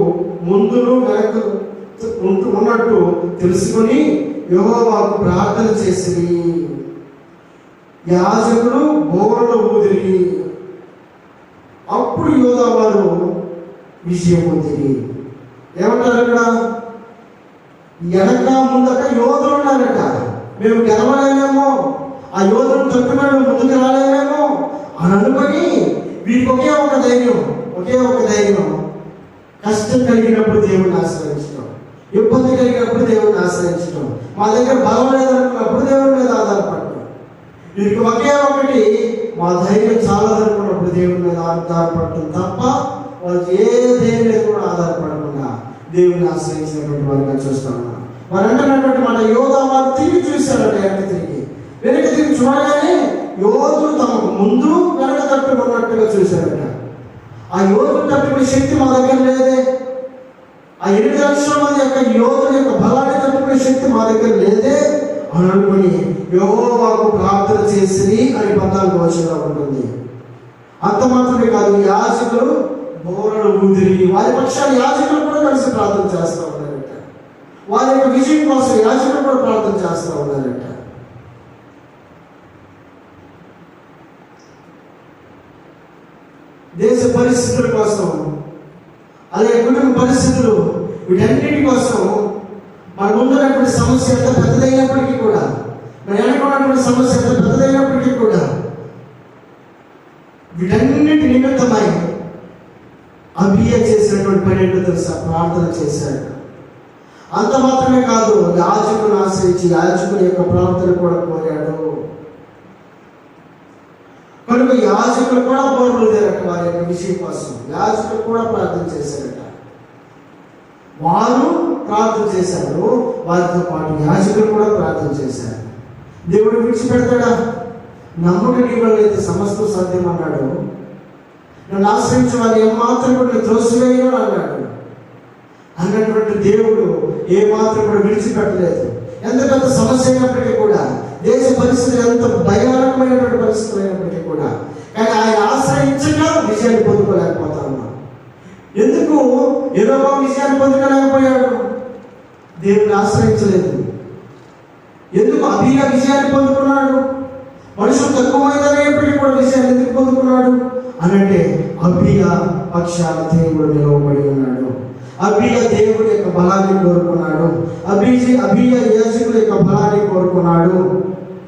ముందును వెనక ఉన్నట్టు తెలుసుకొని యెహోవాకు ప్రార్థన చేసి యాజకులు బోరలు ఊదిరి. అప్పుడు యోధావారు విజయం పొందిరి. ఏమంటారు ఇక్కడ? వెనక ముందట యోధులు ఉన్నారట. మేము గెలవలేమేమో, ఆ యోధులను తట్టుకొని ముందుకు రాలేమేమో అని అనుకొని వీరికి ఒకే ఒక ధైర్యం, కష్టం కలిగినప్పుడు దేవుడిని ఆశ్రయించడం, ఇబ్బంది కలిగినప్పుడు దేవుడిని ఆశ్రయించడం, మా దగ్గర బలం లేదనుకున్నప్పుడు దేవుడి మీద ఆధారపడటం. వీరికి ఒకే ఒకటి, మా ధైర్యం చాలదనుకున్నప్పుడు దేవుడి మీద ఆధారపడటం తప్ప వాళ్ళకి ఏ దేని మీద కూడా ఆధారపడకుండా దేవుడిని ఆశ్రయించినటువంటి వారిగా చూస్తా ఉన్నాం. వారు అంటున్నటువంటి మన యోధావారు తిరిగి చూశారట. వెనక తిరిగి చూడగానే యోధులు తమకు ముందు వెనక తట్టు ఉన్నట్టుగా చూశారట. ఆ యోధులు తట్టుకునే శక్తి మా దగ్గర లేదే. ఆ 8 లక్షల మంది యొక్క యోధుల యొక్క బలాన్ని తట్టుకునే శక్తి మా దగ్గర లేదే అని అనుకుని యెహోవాకు ప్రార్థన చేసి అని 14వ వచనంలో ఉంటుంది. అంత మాత్రమే కాదు, యాజకులు బోరలు ఊదిరి. వారి పక్షాన్ని యాజకులు కూడా కలిసి ప్రార్థన చేస్తూ ఉన్నారట. వారి యొక్క విజయం కోసం యాజకులు కూడా ప్రార్థన చేస్తూ ఉన్నారట. దేశ పరిస్థితుల కోసం, అలాగే కుటుంబ పరిస్థితులు, వీటన్నిటి కోసం మన ముందున్నటువంటి సమస్య ఎంత పెద్దదైనప్పటికీ కూడా, మన వెనకున్నటువంటి సమస్య ఎంత పెద్దదైనప్పటికీ కూడా, వీటన్నిటి నిమిత్తమై అబియా చేసినటువంటి పని ఏంటో తెలుసా? ప్రార్థన చేశాడు. అంత మాత్రమే కాదు, యాజకుని ఆశ్రయించి యాజకుని యొక్క ప్రార్థన కూడా కోరాడు. కనుక యాజకులు కూడా బోర్లు తీరట. వారి యొక్క విషయం కోసం యాజకులు కూడా ప్రార్థన చేశారట. వారు ప్రార్థన చేశారు, వారితో పాటు యాజకులు కూడా ప్రార్థన చేశారు. దేవుడు విడిచిపెడతాడా? నమ్ముట నీ వల్ల అయితే సమస్తం సాధ్యం అన్నాడు. నన్ను ఆశ్రయించిన వారు ఏమాత్రం కూడా త్రోసివేయను అన్నాడు. అన్నటువంటి దేవుడు ఏమాత్రం కూడా విడిచిపెట్టలేదు. ఎంత పెద్ద సమస్య అయినప్పటికీ కూడా, దేశ పరిస్థితులు ఎంత భయానకమైనటువంటి పరిస్థితులు అయినప్పటికీ కూడా, కానీ ఆయన ఆశ్రయించగా విజయాన్ని పొందుకోలేకపోతా ఉన్నాం. ఎందుకు యెహోవా విజయాన్ని పొందుకోలేకపోయాడు? దేవుని ఆశ్రయించలేదు. ఎందుకు అబియా విజయాన్ని పొందుకున్నాడు? మనుషులు తక్కువైనప్పటికీ కూడా విజయాన్ని ఎందుకు పొందుకున్నాడు అనంటే, అబియా పక్షాన దేవుడు నిలవబడి ఉన్నాడు. అబియా దేవుడి యొక్క బలాన్ని కోరుకున్నాడు. అబియా యాజకుల యొక్క బలాన్ని కోరుకున్నాడు.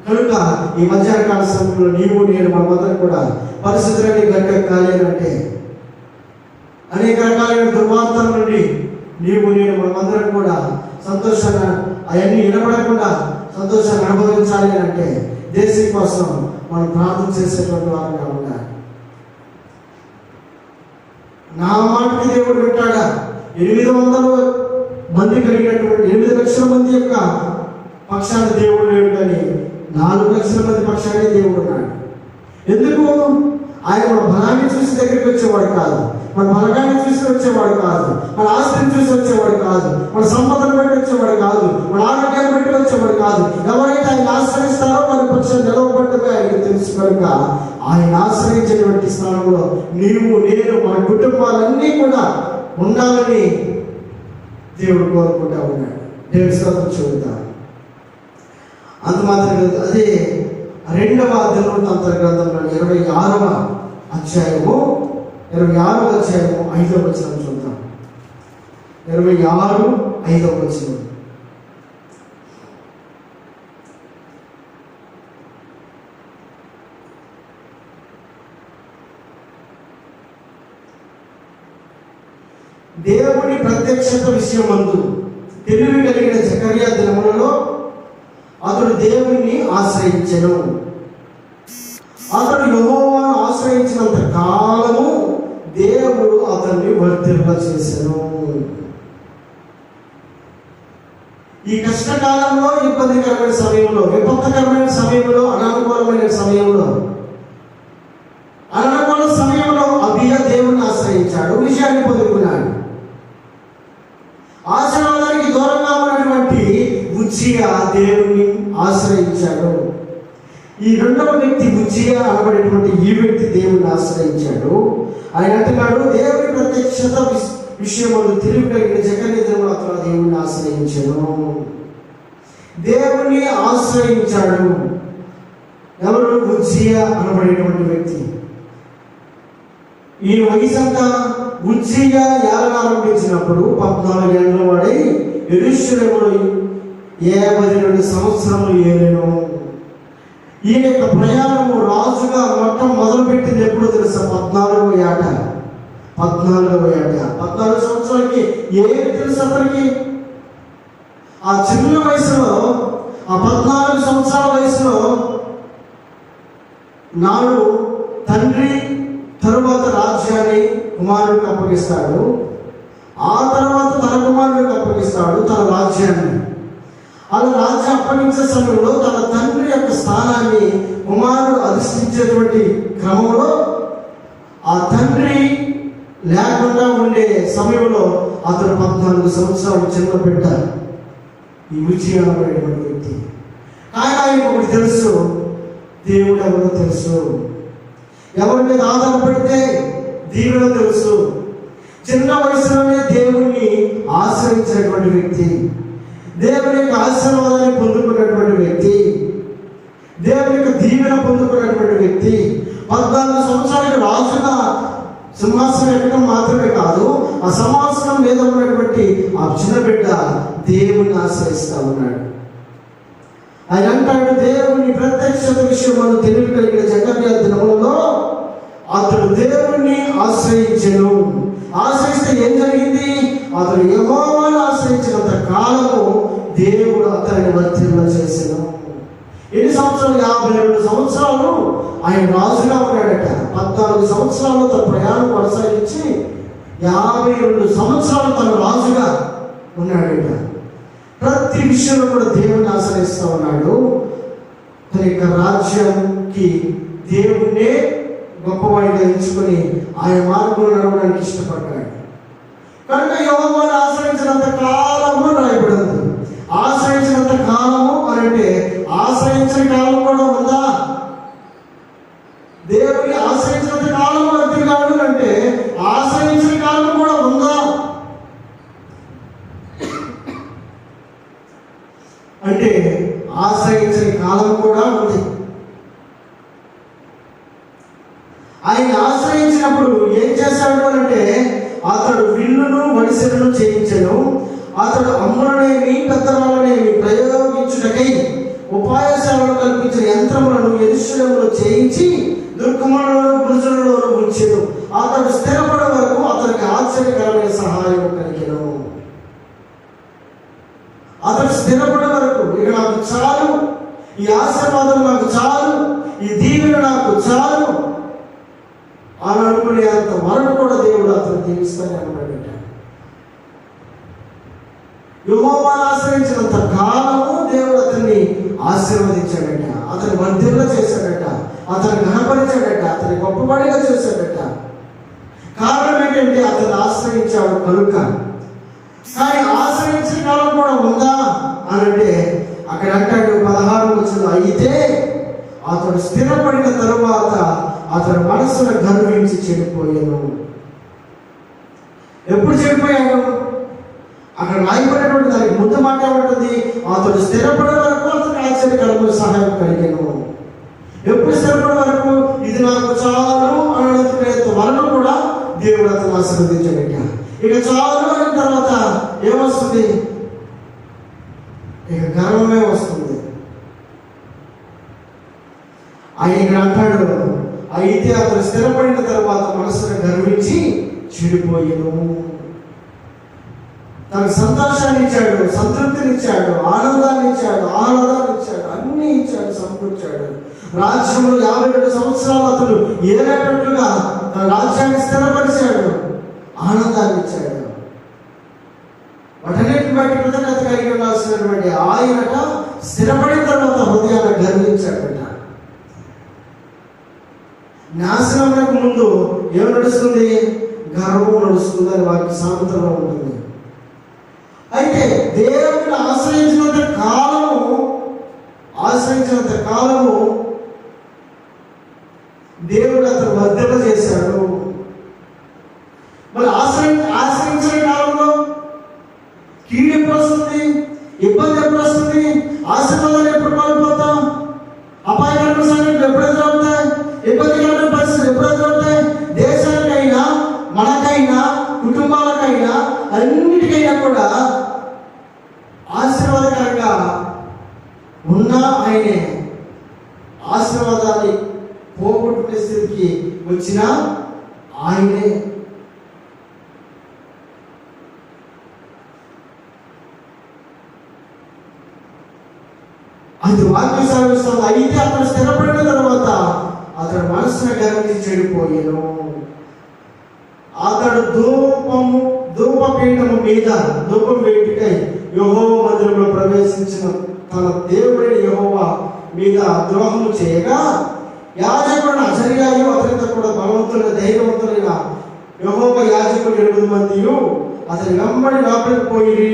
కనుక ఈ మధ్యాహ్నకాల సమయంలో నీవు నేను మనమందరం కూడా పరిస్థితులన్నీ గట్టెక్కాలి అంటే, అనేక రకాలైన దుర్వార్తల నుండి నీవు నేను మనమందరం కూడా సంతోషంగా అవన్నీ వినపడకుండా సంతోషాన్ని అనుభవించాలి అంటే, దేశం కోసం మనం ప్రార్థన చేసేటువంటి వారంగా ఉండాలి. నా మాటకి దేవుడు వింటాడా? 800 మంది కలిగినటువంటి 8 లక్షల మంది యొక్క పక్షాన దేవుడు లేడు, కానీ 4 లక్షల మంది పక్షాన్ని దేవుడు ఉన్నాడు. ఎందుకు? ఆయన బలాన్ని చూసి దగ్గరికి వచ్చేవాడు కాదు, మన బలగాన్ని చూసి వచ్చేవాడు కాదు, మన ఆస్తిని చూసి వచ్చేవాడు కాదు, మన సంపదను బట్టి వచ్చేవాడు కాదు, మన ఆరోగ్యాన్ని బట్టి వచ్చేవాడు కాదు. ఎవరైతే ఆయన ఆశ్రయిస్తారో మన పక్షం నిలవబడ్డమే ఆయన తెలుసు కనుక ఆయన ఆశ్రయించినటువంటి స్థానంలో నీవు నేను మన కుటుంబాలన్నీ కూడా ఉండాలని దేవుడు కోరుకుంటా ఉన్నాడు. దేవుడి స్తోత్రం చెబుతాను. అంత మాత్రం అదే 2వ దినవృత్తాంతర గ్రంథంలో 26వ అధ్యాయము 5వ వచనం చూద్దాం. 26:5 వచనం. దేవుని ప్రత్యక్షత విషయమందు తెలివి కలిగిన జకర్యా దినములలో అతడు దేవుణ్ణి ఆశ్రయించెను. అతడు యెహోవాను ఆశ్రయించినంత కాలము దేవుడు అతన్ని వర్ధిల్ల చేసెను. ఈ కష్టకాలంలో, ఇబ్బందికరమైన సమయంలో, విపత్కరమైన సమయంలో, అననుకూల సమయంలో అబియా దేవుణ్ణి ఆశ్రయించాడు, విజయాన్ని పొందుకున్నాడు. ఆశీర్వాదానికి దూరంగా ఉన్నటువంటి ఉజ్జియా దేవుణ్ణి ఆశ్రయించాడు. ఈ 2వ వ్యక్తి ఉజ్జియా అనబడేటువంటి ఈ వ్యక్తి దేవుణ్ణి ఆశ్రయించాడు. ఆయన అంటున్నాడు, దేవుని ప్రత్యక్షత విషయములు తెలివి కలిగిన జకర్యా దినములలో అతడు దేవుణ్ణి ఆశ్రయించాడు. దేవుణ్ణి ఆశ్రయించాడు. ఎవరు? ఉజ్జియా అనబడేటువంటి వ్యక్తి. ఈ వయసంతా ఉజ్జియా ఏలనారంభించినప్పుడు 14 ఏళ్ళ వాడై యెరూషలేములో 52 సంవత్సరములు ఏలెను. ఈయన యొక్క ప్రయాణము రాజుగా మొదలుపెట్టింది ఎప్పుడు తెలుసా? 14వ ఏట. 14 సంవత్సరాలకి ఏమి తెలుసు అతనికి? ఆ చిన్న వయసులో, ఆ 14 సంవత్సరాల వయసులో నాడు తండ్రి తరువాత రాజ్యాన్ని కుమారుడికి అప్పగిస్తాడు. ఆ తర్వాత తన కుమారుడికి అప్పగిస్తాడు తన రాజ్యాన్ని. అలా రాజ్యం అప్పగించే సమయంలో తన తండ్రి యొక్క స్థానాన్ని కుమారుడు అధిష్ఠించేటువంటి క్రమంలో ఆ తండ్రి లేకుండా ఉండే సమయంలో అతను 14 సంవత్సరాలు చిన్న బిడ్డ ఈ ఉజ్జియా అనేటువంటి వ్యక్తి. ఆయనకు ఒకటి తెలుసు, దేవుడు ఎవరో తెలుసు, ఎవరి మీద ఆధారపడితే దీవెన తెలుసు. చిన్న వయసులోనే దేవుణ్ణి ఆశ్రయించినటువంటి వ్యక్తి, దేవుని యొక్క ఆశీర్వాదాన్ని పొందుకున్నటువంటి వ్యక్తి, దేవుని యొక్క దీవెన పొందుకున్నటువంటి వ్యక్తి. 14 సంవత్సరాలకు రాజుగా సింహాసనం ఎక్కడం మాత్రమే కాదు, ఆ సింహాసనం మీద ఉన్నటువంటి ఆ చిన్న బిడ్డ దేవుణ్ణి ఆశ్రయిస్తా ఉన్నాడు. ఆయన అంటాడు, దేవుని ప్రత్యక్షత విషయములు తెలివి కలిగిన జకర్యా దినములలో అతడు దేవుణ్ణి ఆశ్రయించెను. ఆశ్రయిస్తే ఏం జరిగింది? అతడు యెహోవాను ఆశ్రయించినంత కాలము దేవుడు అతనిని వర్ధిల్ల చేసెను. ఎన్ని సంవత్సరాలు? 52 సంవత్సరాలు ఆయన రాజుగా ఉన్నాడట. 14 సంవత్సరాలు తన ప్రయాణం కొనసాగించి 52 సంవత్సరాలు తన రాజుగా ఉన్నాడట. ప్రతి విషయంలో కూడా దేవుణ్ణి ఆశ్రయిస్తూ ఉన్నాడు. తన యొక్క రాజ్యానికి దేవుణ్ణే గొప్పవాడిగా ఎంచుకొని ఆయన మార్గంలో నడవడానికి ఇష్టపడ్డాడు. కనుక యెహోవాను ఆశ్రయించినంత కాలము రాయబడింది. ఆశ్రయించినంత కాలము అని అంటే ఆశ్రయించిన కాలం కూడా ఉందా? దేవుని ఆశ్రయించినంత కాలం వ్యక్తి కాదు అంటే ఆశ్రయించిన కాలం కూడా ఉందా అంటే ఆశ్రయించిన కాలం కూడా ఉంది. ఆయన ఆశ్రయించినప్పుడు ఏం చేశాడు అంటే అతడు విల్లును వడిసెలను చేయించెను. అతడు అమ్ములనేమి పెద్దరాలనేమి ప్రయోగించుటకై ఉపాయశాలను కల్పించిన యంత్రములను యెరూషలేములో చేయించి దుర్గములలో బురుజులలో ఉంచెను. అతడు స్థిరపడే వరకు అతనికి ఆశ్చర్యకరమైన సహాయం కలిగెను. అతడు స్థిరపడే వరకు ఇక నాకు చాలు, ఈ ఆశీర్వాదం నాకు చాలు, ఈ దీవెన నాకు చాలు అని అనుకునేంత వరకు కూడా దేవుడు అతను దీవిస్తానే అన్నాడట. యెహోవాను ఆశ్రయించినంత కాలము దేవుడు అతన్ని ఆశీర్వదించాడట, అతని వర్ధిల్ల చేశాడట, అతను ఘనపరిచాడట, అతని గొప్పవాడిగా చేశాడట. కారణం ఏంటి ఏంటి? అతను ఆశ్రయించాడు కనుక. కానీ ఆశ్రయించిన కాలం కూడా ఉందా అని అంటే అక్కడ అంటాడు 16వ వచనంలో, అయితే అతడు స్థిరపడిన తరువాత అతడు మనసును గర్వించి చెడిపోయాను. ఎప్పుడు చెడిపోయాడు? అక్కడ రాయబడినటువంటి దానికి ముందు మాట ఉంటుంది, అతడు స్థిరపడే వరకు అతనికి ఆశ్చర్యకరమైన సహాయం కలిగాను. ఎప్పుడు స్థిరపడే వరకు? ఇది నాకు చాలు అనేంత వరకు కూడా దేవుడు అతను ఆశీర్వదించాడట. ఇక చాలు అయిన తర్వాత ఏమొస్తుంది? ఇక గర్వమే వస్తుంది. ఆయన ఇక్కడ అంటాడు, అయితే అతను స్థిరపడిన తర్వాత మనసును గర్వించి చెడిపోయాను. తనకు సంతోషాన్ని ఇచ్చాడు, సంతృప్తిని ఇచ్చాడు, ఆనందాన్ని ఇచ్చాడు, ఆహ్లాదాన్ని ఇచ్చాడు, అన్ని ఇచ్చాడు, సమకూర్చాడు. రాజ్యంలో 52 సంవత్సరాలు అతను ఏలేటట్లుగా తన రాజ్యాన్ని స్థిరపరిచాడు, ఆనందాన్ని ఇచ్చాడు. వాటన్నిటిని బట్టి కృతజ్ఞత కలిగి ఉండాల్సినటువంటి ఆయనట స్థిరపడిన తర్వాత హృదయాన్ని గర్వించాడట. నాశనమునకు ముందు ఏం నడుస్తుంది? గర్వం నడుస్తుంది అని వారికి సామెతలో ఉంటుంది. అయితే దేవుడిని ఆశ్రయించినంత కాలము దేవుడు అతను వర్ధన చేశాడు. మరి ఆశ్రయించిన కాలంలో కీడు ఎప్పుడు వస్తుంది? ఇబ్బంది ఎప్పుడు వస్తుంది? ఆశీర్వాదాలు ఎప్పుడు కోల్పోతాం? అపాయకరమైన సంఘటనలు ఎప్పుడు ఎదురవుతాయి? ఇబ్బందికరమైన పరిస్థితులు ఎప్పుడు ఎదురవుతాయి? దేశానికైనా, మనకైనా, కుటుంబాలకైనా, అన్నిటికైనా కూడా ఆశీర్వాదకరంగా ఉన్న ఆయనే ఆశీర్వాదాన్ని పోగొట్టుకునే స్థితికి వచ్చిన ఆయనే. అది వాక్య సాగిస్తుంది. అయితే అతను స్థిరపడిన తర్వాత అతడు మనసును గర్వించి చెడిపోయాను. అతడు ధూపపీఠము మీద ధూపం వేటికై యెహోవా మందిరంలో ప్రవేశించిన తన దేవుడైన యెహోవా మీద ద్రోహము చేయగా, యాజకుడు అజర్యాయు అతనితో కూడా బలవంతులైన ధైర్యవంతులైన యెహోవా యాజకులు 8 మంది అతని వెంబడి లోపలికి పోయి.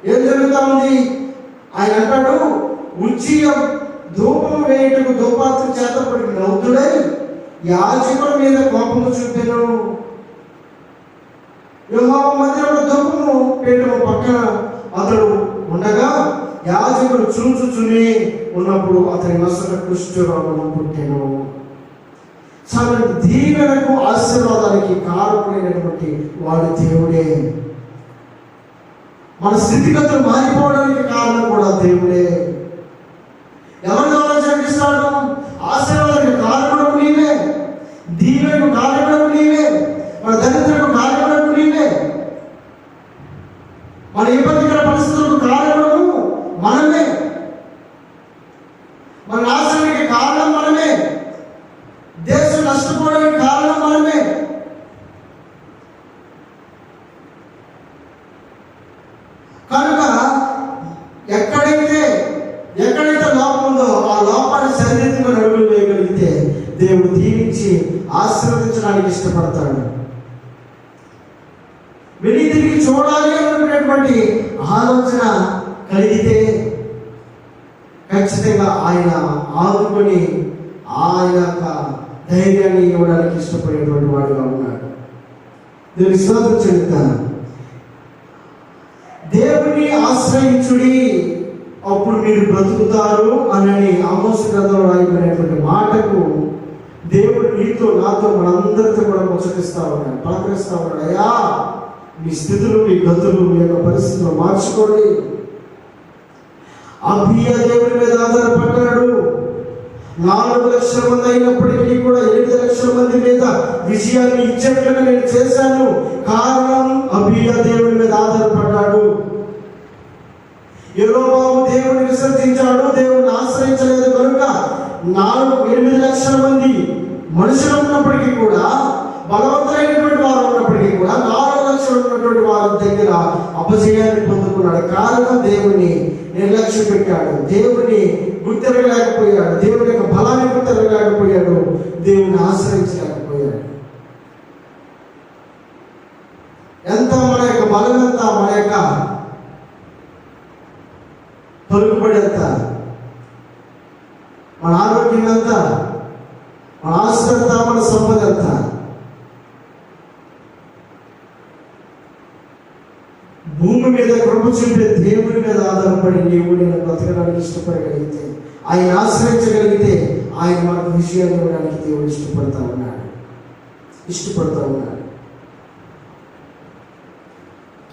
ఏం జరుగుతా ఉంది? ఆయన అంటాడు, ఉజ్జియా ధూపం వేయుటకు ధూపార్తి చేత పడిన రౌతుడై యాజకుల మీద కోపము చూపెను. యెహోవా మందిరంలో ధూపము పీఠము పక్కన అతడు ఉండగా యాజకుడు చూచుచుని ఉన్నప్పుడు అతని మనసులో కుష్ఠరోగం పుట్టెను. చాలా దీవెనకు ఆశీర్వాదానికి కారణమైనటువంటి వాడు దేవుడే. మన స్థితిగతులు మారిపోవడానికి కారణం కూడా దేవుడే. ఎవరి ద్వారా జరిగిస్తాడు? ఆశీర్వాదానికి కారణం నీవే, దీవెనకు కారణం నీవే, మన దరిద్రకు కారణం నీవే, మన ఇబ్బందికర పరిస్థితులకు కారణము మనమే, మన నాశనానికి కారణం మనమే, దేశం నష్టపోవడానికి కారణం మనమే. కనుక ఎక్కడైతే లోపం ఉందో ఆ లోపాన్ని సరిదిద్దుకుని అడుగులు వేయగలిగితే దేవుడు దీవించి ఆశీర్వదించడానికి ఇష్టపడతాడు. వెళ్ళి తిరిగి చూడాలి అనుకునేటువంటి ఆలోచన కలిగితే ఖచ్చితంగా ఆయన ఆదుకొని ఆయన యొక్క ధైర్యాన్ని ఇవ్వడానికి ఇష్టపడేటువంటి వాడుగా ఉన్నాడు. దీనికి స్తోత్రం చెల్లిస్తాను. దేవుని ఆశ్రయించుడి, అప్పుడు మీరు బ్రతుకుతారు అని ఆమోసు గ్రంథంలో రాయబడినటువంటి మాటకు దేవుడు నీతో నాతో మనందరితో కూడా ముచ్చటిస్తా ఉన్నాడు, పలకరిస్తా ఉన్నాడు. అయ్యా, మీ స్థితులు, మీ గతులు, మీ యొక్క పరిస్థితులు మార్చుకోండి. అభియ దేవుడి మీద ఆధారపడ్డాడు. 4 లక్షల మంది అయినప్పటికీ కూడా 8 లక్షల మంది మీద విజయాన్ని ఇచ్చేట్లుగా నేను చేశాను. కారణం అభియ దేవుడి మీద ఆధారపడ్డాడు. యెహోవాను దేవుడిని విసర్జించాడు, దేవుడిని ఆశ్రయించలేదు కనుక 8 లక్షల మంది మనుషులు ఉన్నప్పటికీ కూడా, బలవంతులైనటువంటి వారు ఉన్నప్పటికీ కూడా 4 లక్షలు ఉన్నటువంటి వారి దగ్గర అపజయాన్ని పొందుకున్నాడు. కారణం దేవుని నిర్లక్ష్యం పెట్టాడు, దేవుని గుర్తిరగలేకపోయాడు, దేవుని యొక్క బలాన్ని గుర్తిరగలేకపోయాడు, దేవుని ఆశ్రయించలేకపోయాడు. ఎంత మన యొక్క బలం ఎంత, మన యొక్క పలుకుబడి ఎంత, మన ఆరోగ్యం ఎంత, మన ఆస్తి ఎంత, మన సంపద ఎంత. భూమి మీద కృప చూపే దేవుడి మీద ఆధారపడి నీవు నేను బ్రతకడానికి ఇష్టపడగలిగితే, ఆయన ఆశ్రయించగలిగితే, ఆయన మనకు విషయాలు ఇవ్వడానికి దేవుడు ఇష్టపడతా ఉన్నాడు.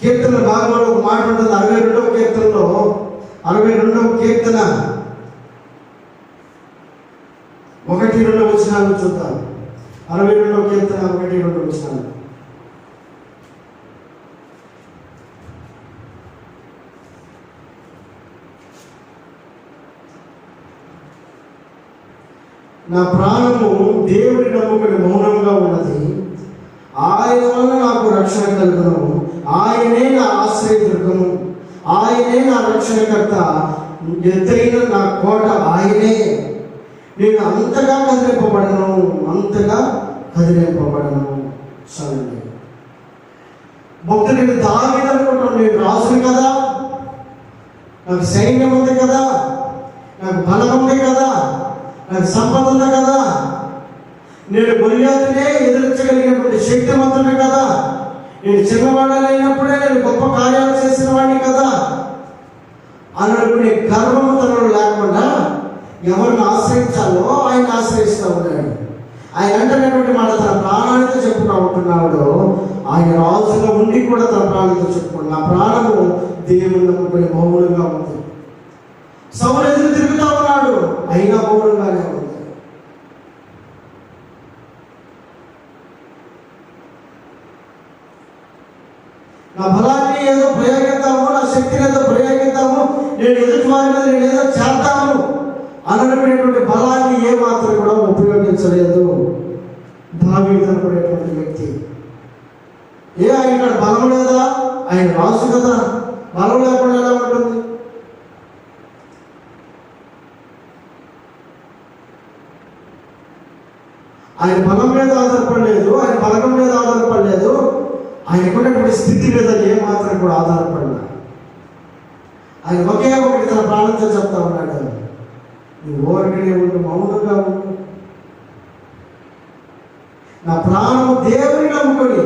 కీర్తన భాగంలో ఒక మాట ఉంటుంది. 62వ కీర్తనలో 62వ కీర్తన 1-2 వచనాలు చూద్దాం. 62వ కీర్తన 1-2 వచనాలు. నా ప్రాణము దేవుని నమ్ముకుని మౌనంగా ఉన్నది, ఆయన వల్ల నాకు రక్షణ కలుగును. ఆయనే నా ఆశ్రయదుర్గము, ఆయనే నా రక్షణకర్త, ఎత్తైన నా కోట ఆయనే. నేను అంతగా కదిలింపబడను. చాలండి. భక్తుడిని దావీదు అనుకుంటాను, నేను రాజుని కదా, నాకు సైన్యం ఉంది కదా, నాకు బలం ఉంది కదా, నాకు సంపద ఉంది కదా, నేను గొలియాతునే ఎదిరించగలిగినటువంటి శక్తివంతుడు కదా, నేను చిన్నవాడనైనప్పుడే నేను గొప్ప కార్యాలు చేసిన వాడిని కదా అని అనుకునే గర్వము తనలో లేకుండా ఎవరిని ఆశ్రయించాలో ఆయన ఆశ్రయిస్తూ ఉన్నాడు. ఆయన అంటున్నటువంటి మాట తన ప్రాణాలతో చెప్పుకుంటూ ఉంటున్నాడు. ఆయన రాజుగా ఉండి కూడా తన ప్రాణాలతో చెప్పుకున్నాడు, నా ప్రాణము దేవుని నమ్ముకుని మౌనంగా ఉంది. సౌలు ఎదురు తిరుగుతూ ఉన్నాడు, అయినా మౌనంగానే ఉంది. నా బలాన్ని ఏదో ప్రయోగిద్దాము, నా శక్తిని ఏదో ప్రయోగిద్దాము, నేను ఎదుటి వారి మీద నేను ఏదో చేద్దాము అననుకునేటువంటి బలాన్ని ఏ మాత్రం కూడా ఉపయోగించలేదు దావీదు అనుకునేటువంటి వ్యక్తి. ఆయన బలం లేదా, ఆయన రాజు కదా, బలం లేకుండా ఎలా ఉంటుంది? ఆయన బలం మీద ఆధారపడలేదు, ఆయన బలగం మీద ఆధారపడలేదు, ఆయనకున్నటువంటి స్థితి మీద ఏమాత్రం కూడా ఆధారపడినా ఆయన ఒకే ఒకటి తన ప్రాణంతో చెప్తా ఉన్నాడు, నువ్వు ఓరకనే ఉండు, మౌనంగా ఉండు. నా ప్రాణము దేవుని నమ్ముకొని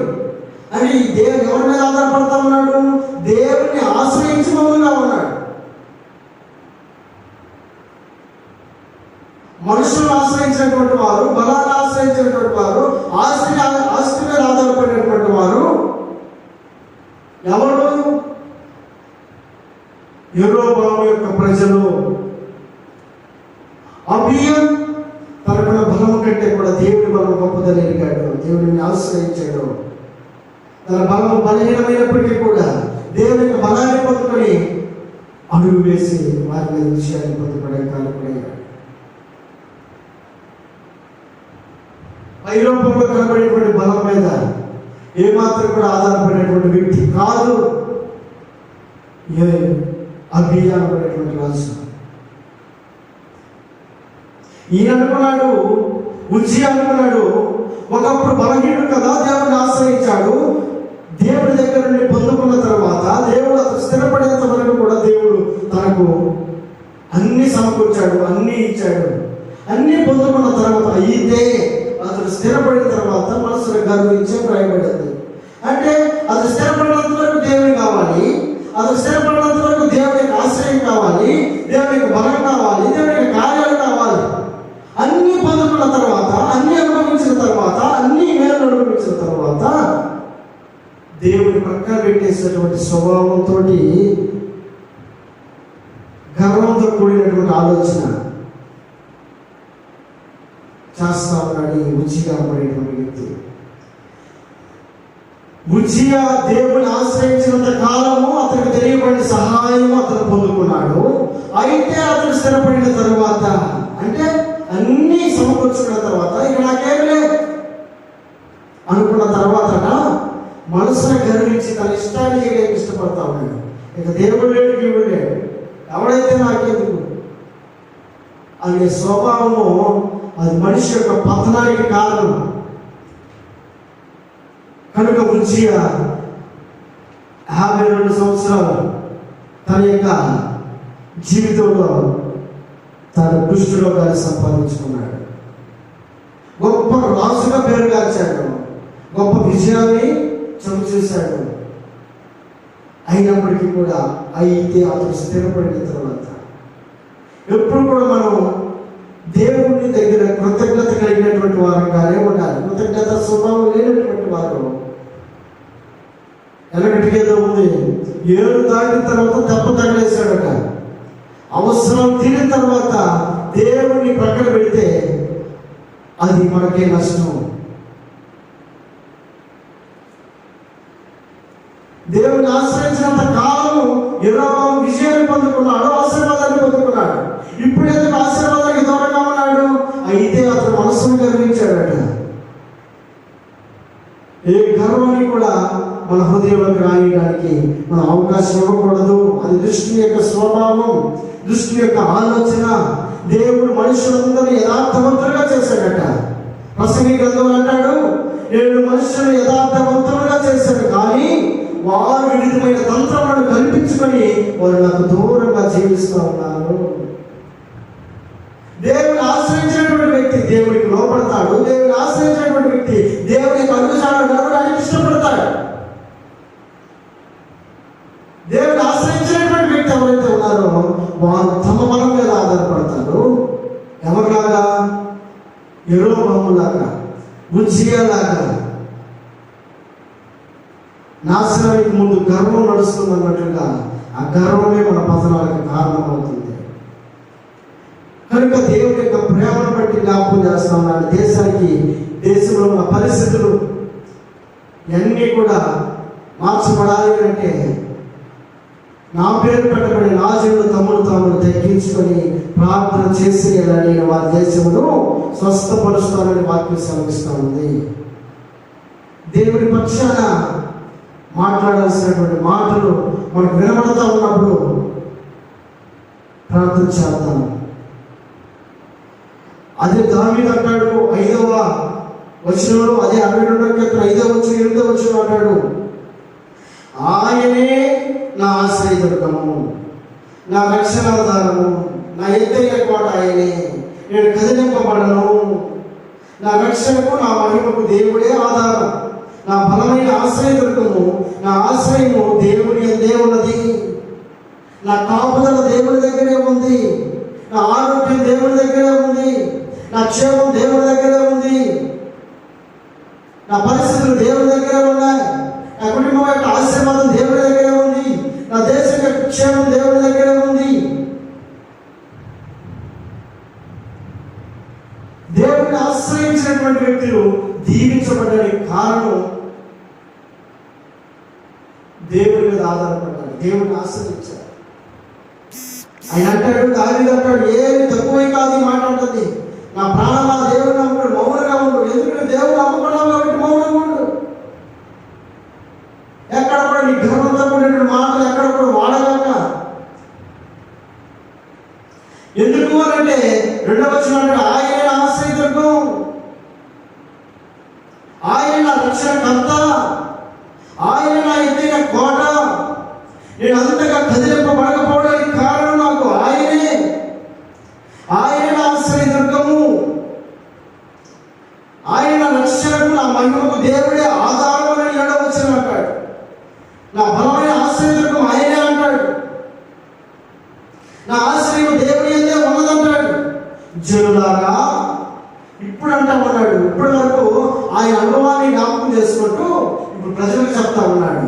అని దేవుని ఎవరి మీద ఆధారపడతా ఉన్నాడు? దేవుని ఆశ్రయించి మౌనంగా ఉన్నాడు. మనుషులను ఆశ్రయించినటువంటి వారు, బలాన్ని ఆశ్రయించినటువంటి వారు, ఆస్తి మీద ఆధారపడినటువంటి వారు ఎవరు? యెరోబాము యొక్క ప్రజలు. అబియా తనకున్న బలం కంటే కూడా దేవుడి బలం గొప్పదని ఎరిగాడు, దేవుడిని ఆశ్రయించాడు. తన బలం బలహీనమైనప్పటికీ కూడా దేవునికి బలాన్ని పొందుకొని అడుగు వేసి వారి మీద విషయాన్ని పొందుకోవడం కాలపడయ్యాడు. ఐరోపంలో కనబడేటువంటి బలం మీద ఏమాత్రం కూడా ఆధారపడేటువంటి వ్యక్తి కాదు అబియా అనబడేటువంటి రాజు. ఈయన అనుకున్నాడు, ఉజ్జియా అనుకున్నాడు, ఒకప్పుడు బలహీనుడు కదా, దేవుడిని ఆశ్రయించాడు. దేవుడి దగ్గర నుండి పొందుకున్న తర్వాత దేవుడు అతను స్థిరపడేంత వరకు కూడా దేవుడు తనకు అన్ని సమకూర్చాడు, అన్ని ఇచ్చాడు. అన్ని పొందుకున్న తర్వాత అయితే అతను స్థిరపడిన తర్వాత మనసును గర్వించే ప్రయత్నపడింది. అంటే అది స్థిరపడినంత వరకు దేవుని కావాలి, అది స్థిరపడినంత వరకు దేవునికి ఆశ్రయం కావాలి, దేవునికి బలం కావాలి, దేవునికి కార్యాలు కావాలి. అన్ని పొందుకున్న తర్వాత, అన్ని అనుభవించిన తర్వాత, అన్ని మేలు అనుభవించిన తర్వాత దేవుని పక్కన పెట్టేసినటువంటి స్వభావంతో గర్వంతో కూడినటువంటి ఆలోచన చేస్తా ఉన్నాడు ఈ ఉజ్జియా పడేటువంటి వ్యక్తి. ఉజ్జియా దేవుని ఆశ్రయించినంత కాలము అతనికి తెలియబడిన సహాయము అతను పొందుకున్నాడు. అయితే అతను స్థిరపడిన తరువాత, అంటే అన్నీ సమకూర్చుకున్న తర్వాత, ఇక నాకేం లేదు అనుకున్న తర్వాత మనసును గర్వించి తన ఇష్టాన్ని చేయడానికి ఇష్టపడతా ఉన్నాడు. ఇక దేవుడు లేడు, దేవుడు లేడు, ఎవడైతే నాకెందుకు అనే స్వభావము అది మనిషి యొక్క పతనానికి కారణం. కనుక ఉజ్జియా 52 సంవత్సరాలు తన యొక్క జీవితంలో తన కుష్ఠరోగాన్ని సంపాదించుకున్నాడు. గొప్ప రాజుగా పేరు గాంచాడు, గొప్ప విజయాన్ని చవిచూశాడు. అయినప్పటికీ కూడా అయితే అతను స్థిరపడిన తర్వాత ఎప్పుడు కూడా మనం దేవుని దగ్గర కృతజ్ఞత కలిగినటువంటి వారంగానే ఉండాలి. కృతజ్ఞత స్వభావం లేనటువంటి వారు ఎలాంటికేదో ఉంది, 7 దాటిన తర్వాత దెబ్బ తగిలేశాడట. అవసరం తీరిన తర్వాత దేవుని ప్రక్కన పెడితే అది మనకే నష్టం. దేవుని ఆశ్రయించినంత కాలం యెహోవా విజయాన్ని పొందుకున్నాడు, ఆశీర్వాదాన్ని పొందుకున్నాడు. ఇప్పుడు ఎందుకు ఆశీర్వాదానికి దూరంగా ఉన్నాడు? అయితే అతను మనసును గర్వించాడట. ఏ గర్వాన్ని కూడా మన హృదయంలోకి రాయడానికి మనం అవకాశం ఇవ్వకూడదు. అది దుష్టుని యొక్క స్వభావం, దుష్టుని యొక్క ఆలోచన. దేవుడు మనుషులందరినీ యథార్థవంతులుగా చేశాడట. ప్రసంగి గ్రంథంలో అంటాడు, 7 మనుషులను యథార్థవంతులుగా చేశాడు, కానీ వారు వివిధమైన తంత్రములను కల్పించుకొని వారు నాకు దూరంగా జీవిస్తూ ఉన్నారు. దేవుని ఆశ్రయించినటువంటి వ్యక్తి దేవునికి లోపడతాడు. దేవుని ఆశ్రయించినటువంటి వ్యక్తి దేవుని అడుగుజాడలు నడవడానికి ఇష్టపడతాడు. దేవుని ఆశ్రయించినటువంటి వ్యక్తి ఎవరైతే ఉన్నారో వారు తమ బలం మీద ఆధారపడతారు. ఎవరిలాగా? యెరోబోములాగా, ఉజ్జియాలాగా. నాశనానికి ముందు గర్వం నడుస్తుందన్నట్టుగా ఆ గర్వమే మన పతనాలకు కారణమవుతుంది. కనుక దేవుని యొక్క ప్రేమను బట్టి జ్ఞాపకం చేస్తా ఉన్నాడు. దేశంలో ఉన్న పరిస్థితులు ఇవన్నీ కూడా మార్చబడాలి అంటే నా పేరు పెట్టబడి నా జీవులు తమ్ముడు తగ్గించుకొని ప్రార్థన చేసి నేను వారి దేశమును స్వస్థపరుస్తానని వాక్యం సెలవిస్తూ ఉంది. దేవుని పక్షాన మాట్లాడాల్సినటువంటి మాటలు మనకు వినబడతా ఉన్నప్పుడు ప్రార్థన చేద్దాం. అదే దావీదు అంటాడు 5వ వచనంలో, అదే 62 5వ 8వ వచనం అంటాడు, ఆయనే నా ఆశ్రయదుర్గము, నా రక్షణాధారము, నా ఎత్తైన కోట ఆయనే, నేను కదిలింపబడను. నా రక్షణకు నా మహిమకు దేవుడే ఆధారం, నా బలమైన ఆశ్రయదుర్గము, నా ఆశ్రయము దేవుని యందే ఉన్నది. నా కాపుదల దేవుని దగ్గరే ఉంది, నా ఆరోగ్యం దేవుని దగ్గరే ఉంది, నా క్షేమం దేవుని దగ్గరే ఉంది, నా పరిస్థితులు దేవుని దగ్గరే ఉన్నాయి, నా కుటుంబం యొక్క ఆశీర్వాదం దేవుని దగ్గరే ఉంది, నా దేశం యొక్క క్షేమం దేవుని దగ్గరే ఉంది. దేవుని ఆశ్రయించినటువంటి వ్యక్తులు దీవించబడడానికి కారణం దేవుని మీద ఆధారపడ్డారు, దేవుని ఆశ్రయించారు. ఆయన అంటాడు, దావీదు అంటాడు, ఏమి తక్కువే కాదు ఈ మాట ఉంటుంది, నా ప్రాణమా దేవుడు నమ్ముడు, మౌనంగా ఉండు. ఎందుకంటే దేవుడు నమ్ముకున్నావు కాబట్టి మౌనంగా ఉండు. ఎక్కడ కూడా నీ గర్వంతో కూడినటువంటి మాటలు ఎక్కడ కూడా వాడగాక. ఎందుకు అంటే 2వ వచనం ఆయన ఆశ్రయదుర్గం, ఆయన నా రక్షణకర్త, ఆయన నా ఎత్తైన కోట, నేను అంతగా కదిలింపబడకపోవడానికి కారణం నాకు ఆయనే. ఆయన నా ఆశ్రయదుర్గము, ఆయన రక్షణకు నా మహిమకు దేవుడే ఆధారం అని 7వ వచనం అంటాడు. నా బలమైన ఆశ్రయదుర్గం ఆయనే అంటాడు. నా ఆశ్రయం దేవుడి యందే ఉన్నదంటాడు. జనులారా ఇప్పుడు అంటా ఉన్నాడు, ఇప్పటి వరకు ఆయన అనుభవాన్ని జ్ఞాపకం చేసుకుంటూ ఇప్పుడు ప్రజలకు చెప్తా ఉన్నాడు,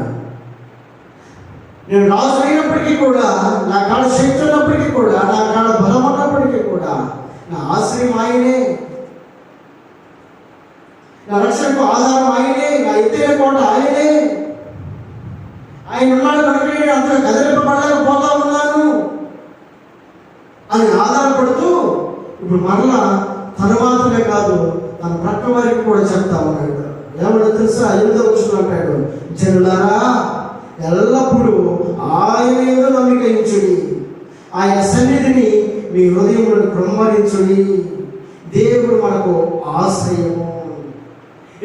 నేను రాజు అయినప్పటికీ కూడా, నా కాడ శక్తి ఉన్నప్పటికీ కూడా, నా కాడ బలం ఉన్నప్పటికీ కూడా నా ఆశ్రయం ఆయనే, నా రక్షణకు ఆధారం ఆయనే, నా ఎత్తైన కోట ఆయనే. ఆయన ఉన్నాడు కనుక నేను అంతగా కదిలింపబడలేకపోతా ఉన్నాను అని ఆధారపడుతూ ఇప్పుడు మరలా తన మాత్రమే కాదు తన ప్రక్క వారికి కూడా చెప్తా ఉన్నాడు. ఏమన్నా తెలుసా? 8వ వచనం అంటాడు, జనులారా ఎల్లప్పుడూ ఆయన యందు నమ్మిక ఉంచుడి, ఆయన సన్నిధిని మీ హృదయములను కృమ్మరించుడి. దేవుడు మనకు ఆశ్రయము.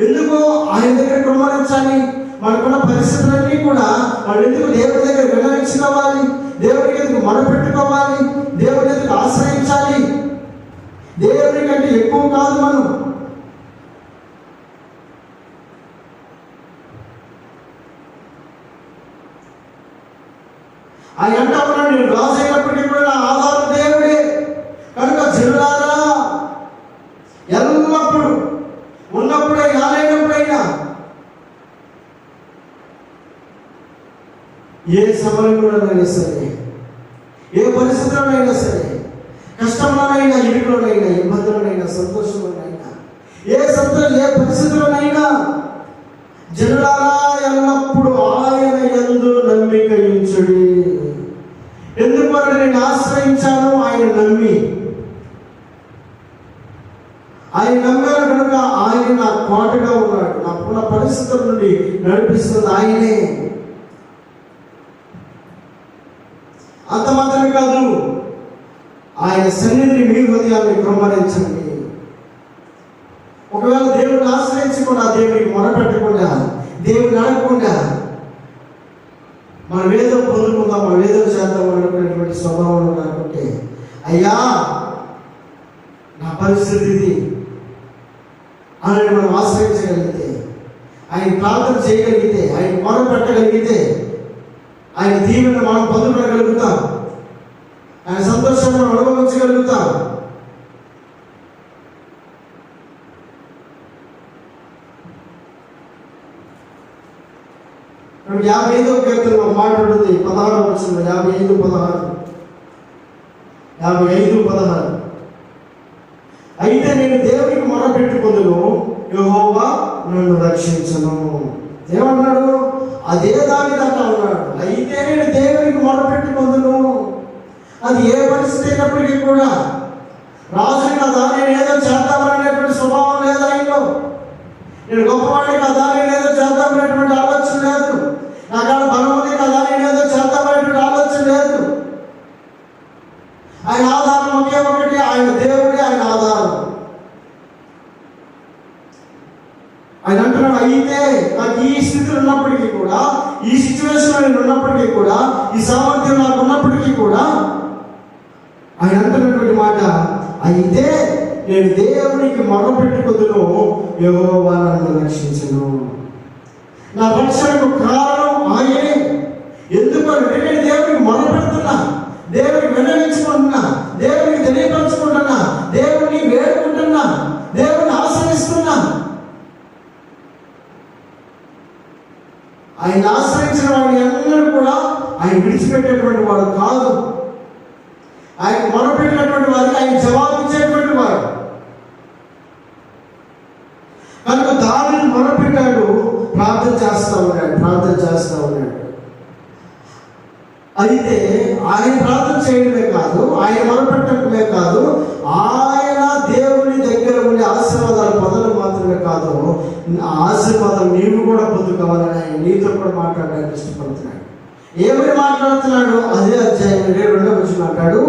ఎందుకో ఆయన దగ్గర కృమ్మరించాలి? మనకున్న పరిస్థితులన్నీ కూడా మనం ఎందుకు దేవుడి దగ్గర విన్నవించుకోవాలి, దేవుడికి ఎందుకు మొరపెట్టుకోవాలి, దేవుడి ఎందుకు ఆశ్రయించాలి? దేవుడి కంటే ఎక్కువ కాదు మనం. ఆయన అంటా ఉన్నాడు, నేను రాజు అయినప్పటికీ కూడా నా ఆధారం దేవుడే. కనుక జనులారా, ఎల్లప్పుడు ఉన్నప్పుడైనా లేనప్పుడైనా ఏ సమయంలోనైనా సరే, ఏ పరిస్థితుల్లోనైనా సరే, కష్టంలోనైనా, ఇరుకులోనైనా, ఇబ్బందులనైనా, సంతోషంలోనైనా, ఏ పరిస్థితుల్లోనైనా జనులారా ఎల్లప్పుడు ఆయన యందు నమ్మిక ఉంచుడి. ఎందుకంటే నేను ఆశ్రయించాను ఆయన నమ్మి. ఆయన నమ్మాను కనుక ఆయన నా కోటగా ఉన్నాడు. నాకున్న పరిస్థితుల నుండి నడిపిస్తుంది ఆయనే. అంత మాత్రమే కాదు, ఆయన సన్నిధిని మీ హృదయాన్ని కృమ్మరించండి. ఒకవేళ దేవుడిని ఆశ్రయించకుండా, దేవుడికి మొరపెట్టకుండా, దేవుడిని అడగకుండా మనం ఏదో పొందుకుందాం, మనం ఏదో చేద్దాం అనుకునేటువంటి స్వభావం కాకుంటే, అయ్యా నా పరిస్థితి ఇది అని మనం ఆశ్రయించగలిగితే, ఆయన ప్రార్థన చేయగలిగితే, ఆయన మొరపెట్టగలిగితే, ఆయన దీవెన మనం పొందుకోగలుగుతాం, ఆయన సంతోషాన్ని మనం అనుభవించగలుగుతాం. ఇప్పుడు 55వ కీర్తనలో మాట ఉంటుంది, 16వ వచనంలో, 55:16 అయితే నేను దేవునికి మొరపెట్టుకొందును, యెహోవా నన్ను రక్షించును. ఏమన్నాడు? అదే దాని దాకా ఉన్నాడు. అయితే నేను దేవునికి మొరపెట్టుకొందును. అది ఏ పరిస్థితి అయినప్పటికీ కూడా రాజు కదా, నేను ఏదో చేద్దామనేటువంటి స్వభావం లేదు ఆయనలో. నేను గొప్పవాడిని కదా, నేను ఏదో చేద్దామనేటువంటి ఆలోచన లేదు. నాకాడ బలం ఉంది కదా, నేను ఏదో చేద్దామనేటువంటి ఆలోచన లేదు. ఆయన ఆధారం ఒకే ఒకటి, ఆయన దేవుడే ఆయన ఆధారం. ఆయన అంటున్నాడు, అయితే నాకు ఈ స్థితిలో ఉన్నప్పటికీ కూడా, ఈ సిచ్యువేషన్లో నేను ఉన్నప్పటికీ కూడా, ఈ సామర్థ్యం నాకు ఉన్నప్పటికీ కూడా, ఆయన అంటున్నటువంటి మాట, అయితే నేను దేవునికి మొరపెట్టుకొందును, యెహోవా నన్ను రక్షించును. నా రక్షణకు కారణం ఆయనే. ఎందుకంటే నేను దేవునికి మొరపెడుతున్నా, దేవునికి విన్నవించుకుంటున్నా, దేవునికి తెలియపరుచుకుంటున్నా, దేవుని వేడుకుంటున్నా, దేవుని ఆశ్రయిస్తున్నా. ఆయన ఆశ్రయించిన వాడిని అందరూ కూడా ఆయన విడిచిపెట్టేటువంటి వాడు కాదు. ఆయన మొరపెట్టినటువంటి వారికి ఆయన జవాబిచ్చేటువంటి వాడు. కనుక దావీదు మొరపెట్టాడు, ప్రార్థన చేస్తా ఉన్నాడు. అయితే ఆయన ప్రార్థన చేయడమే కాదు, ఆయన మొరపెట్టడమే కాదు, ఆయన దేవుని దగ్గర ఉండే ఆశీర్వాదాలు పొందడం మాత్రమే కాదు, ఆ ఆశీర్వాదం నీవు కూడా పొందుకోవాలని ఆయన నీతో కూడా మాట్లాడడానికి ఇష్టపడుతున్నాడు. ఏమని మాట్లాడుతున్నాడు? అదే అధ్యాయం 2వ వచనం అంటాడు,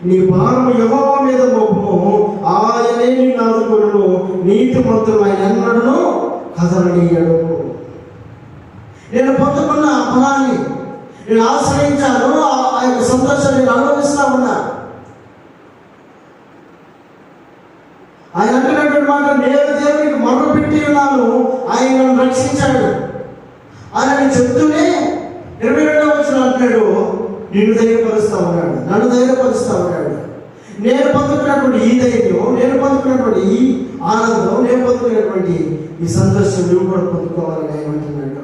నీ భారం యెహోవా మీద మోపుము, ఆయనే నిన్ను ఆదుకొనును, నీతిమంతుడు ఆయన ఎన్నడూ కదలనీయడు. నేను పొందుకున్న ఫలాన్ని నేను ఆశ్రయించాను, ఆ యొక్క సంతోషాన్ని నేను అనుభవిస్తా ఉన్నా. ఆయన అంటున్నటువంటి మాట, నేను దేవునికి మొరపెట్టి ఉన్నాను, ఆయన నన్ను రక్షించాడు అని చెప్తూనే 22వ వచనం అంటున్నాడు, నిన్ను ధైర్యపరుస్తా ఉన్నాడు, నన్ను ధైర్యపరుస్తా ఉన్నాడు. నేను పొందుకున్నటువంటి ఈ ధైర్యం, నేను పొందుకున్నటువంటి ఈ ఆనందం, నేను పొందుకున్నటువంటి ఈ సంతోషం నువ్వు కూడా పొందుకోవాలని ఏమంటున్నాడు?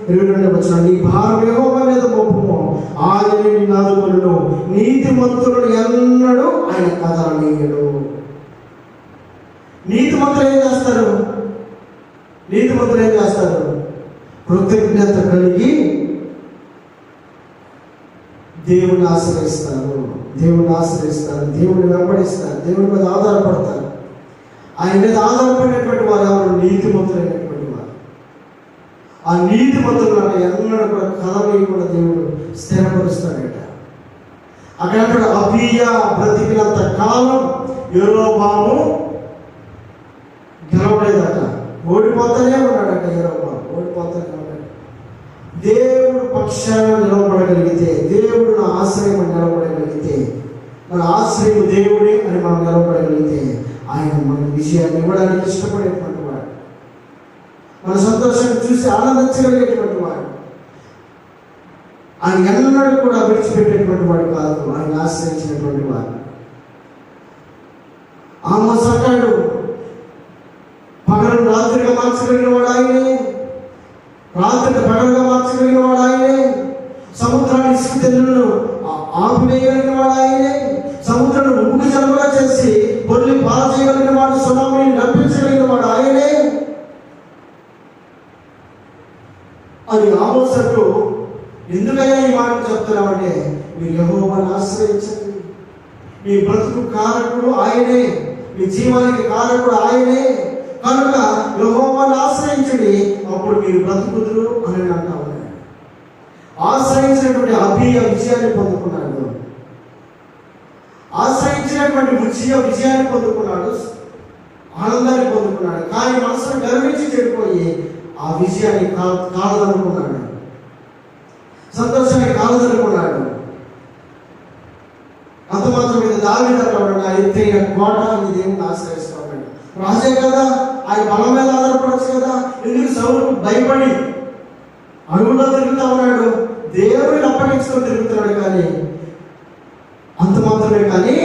22వ వచనం, నీ భారం యెహోవా మీద మోపుము, ఆయనే నిన్ను ఆదుకొనును, నీతిమంతులను ఎన్నడూ ఆయన కదలనీయడు. నీతిమంతులు ఏం చేస్తారు? కృతజ్ఞత కలిగి దేవుని ఆశ్రయిస్తారు, దేవుని వెంబడిస్తారు, దేవుని మీద ఆధారపడతారు. ఆయన మీద ఆధారపడినటువంటి వారు ఎవరు? నీతిమంతులైనటువంటి వారు. ఆ నీతిమంతులను ఎన్నడూ కూడా కదలనీయకుండా దేవుడు స్థిరపరుస్తాడట. అక్కడ అబీయా బ్రతికినంత కాలం యెరోబాము గెలవలేదట, ఓడిపోతా ఓడిపోతానే ఉన్నాడట. యెరొబాము ఓడిపోతానే ఉన్నాడు. దేవుడు పక్షాన నిలవబడగలిగితే, దేవుడు నా ఆశ్రయం నిలవబడగలిగితే, మన ఆశ్రయం దేవుడే అని మనం నిలవబడగలిగితే, ఆయన మన విజయాన్ని ఇవ్వడానికి ఇష్టపడేటువంటి వాడు, మన సంతోషాన్ని చూసి ఆనందించగలిగేటువంటి వాడు. ఆయన ఎన్నడూ కూడా విడిచిపెట్టేటువంటి వాడు కాదు, ఆయన ఆశ్రయించినటువంటి వాడు. ఆమోస్ అంటాడు, పగలు రాత్రిగా మార్చగలిగిన వాడు ఆయనే, రాత్రిని పగలుగా మార్చగలిగిన వాడు ఆయనే, సముద్రాన్ని ఇసుక తెల్లులను ఆపివేయగలిగిన వాడు ఆయనే, సముద్రాన్ని ఉప్పు జలముగా చేసి పొర్లి పాల చేయగలిగిన వాడు, సునామీని నడిపించగలిగిన వాడు ఆయనే అని ఆమోస్ అంటూ, ఎందుకయ్యా ఈ మాట చెప్తున్నామంటే, మీరు యెహోవాను ఆశ్రయించండి, మీ బ్రతుకు కారకుడు ఆయనే, మీ జీవానికి కారకుడు ఆయనే, కనుక యెహోవాను ఆశ్రయించండి, అప్పుడు మీరు బ్రతుకుదురు అని అంటా ఉన్నాడు. ఆశ్రయించినటువంటి విజయాన్ని పొందుకున్నాడు, ఆశ్రయించినటువంటి విజయాన్ని పొందుకున్నాడు, ఆనందాన్ని పొందుకున్నాడు. కానీ మనసును గర్వించి చెడిపోయి ఆ విజయాన్ని కాదనుకున్నాడు, సంతోషాన్ని కాదనుకున్నాడు. అంత మాత్రం మీద దావీదు అంటాడు, ఎత్తైన కోట అని దేవుని ఆశ్రయిస్తాడు. రాజే కదా, ఆయన బలం మీద ఆధారపడచ్చు కదా, ఎందుకు సౌలుకు భయపడి అడుగులో తిరుగుతూ ఉన్నాడు, దేవుడిని అప్పగించుకొని తిరుగుతున్నాడు. కానీ అంత మాత్రమే కానీ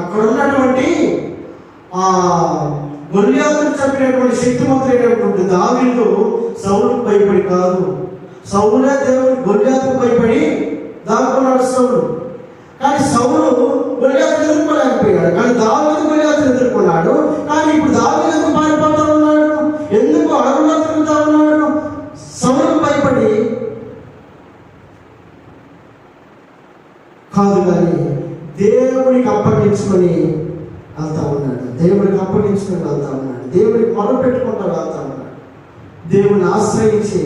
అక్కడ ఉన్నటువంటి ఆ గొల్యాతును చంపినటువంటి శక్తిమంతుడైనటువంటి దావీదు సౌలుకు భయపడి కాదు, సౌలే దేవుడు గొల్యాతుకు భయపడి దాక్కున్నాడు సౌలు. కానీ సౌలు గొల్యాతును ఎదుర్కోలేకపోయాడు, కానీ దావీదు గొల్యాతును ఎదుర్కొన్నాడు. కానీ ఇప్పుడు దావీదు ఎందుకు పారిపోతా ఉన్నాడు, ఎందుకు అడవుల్లో తిరుగుతా ఉన్నాడు? సౌలుకు భయపడి కాదు, కానీ దేవుడికి అప్పగించుకొని వెళ్తా ఉన్నాడు, దేవుడికి అప్పగించుకొని వెళ్తా ఉన్నాడు, దేవుడికి మొదలు పెట్టుకుంటూ వెళ్తా ఉన్నాడు, దేవుడిని ఆశ్రయించి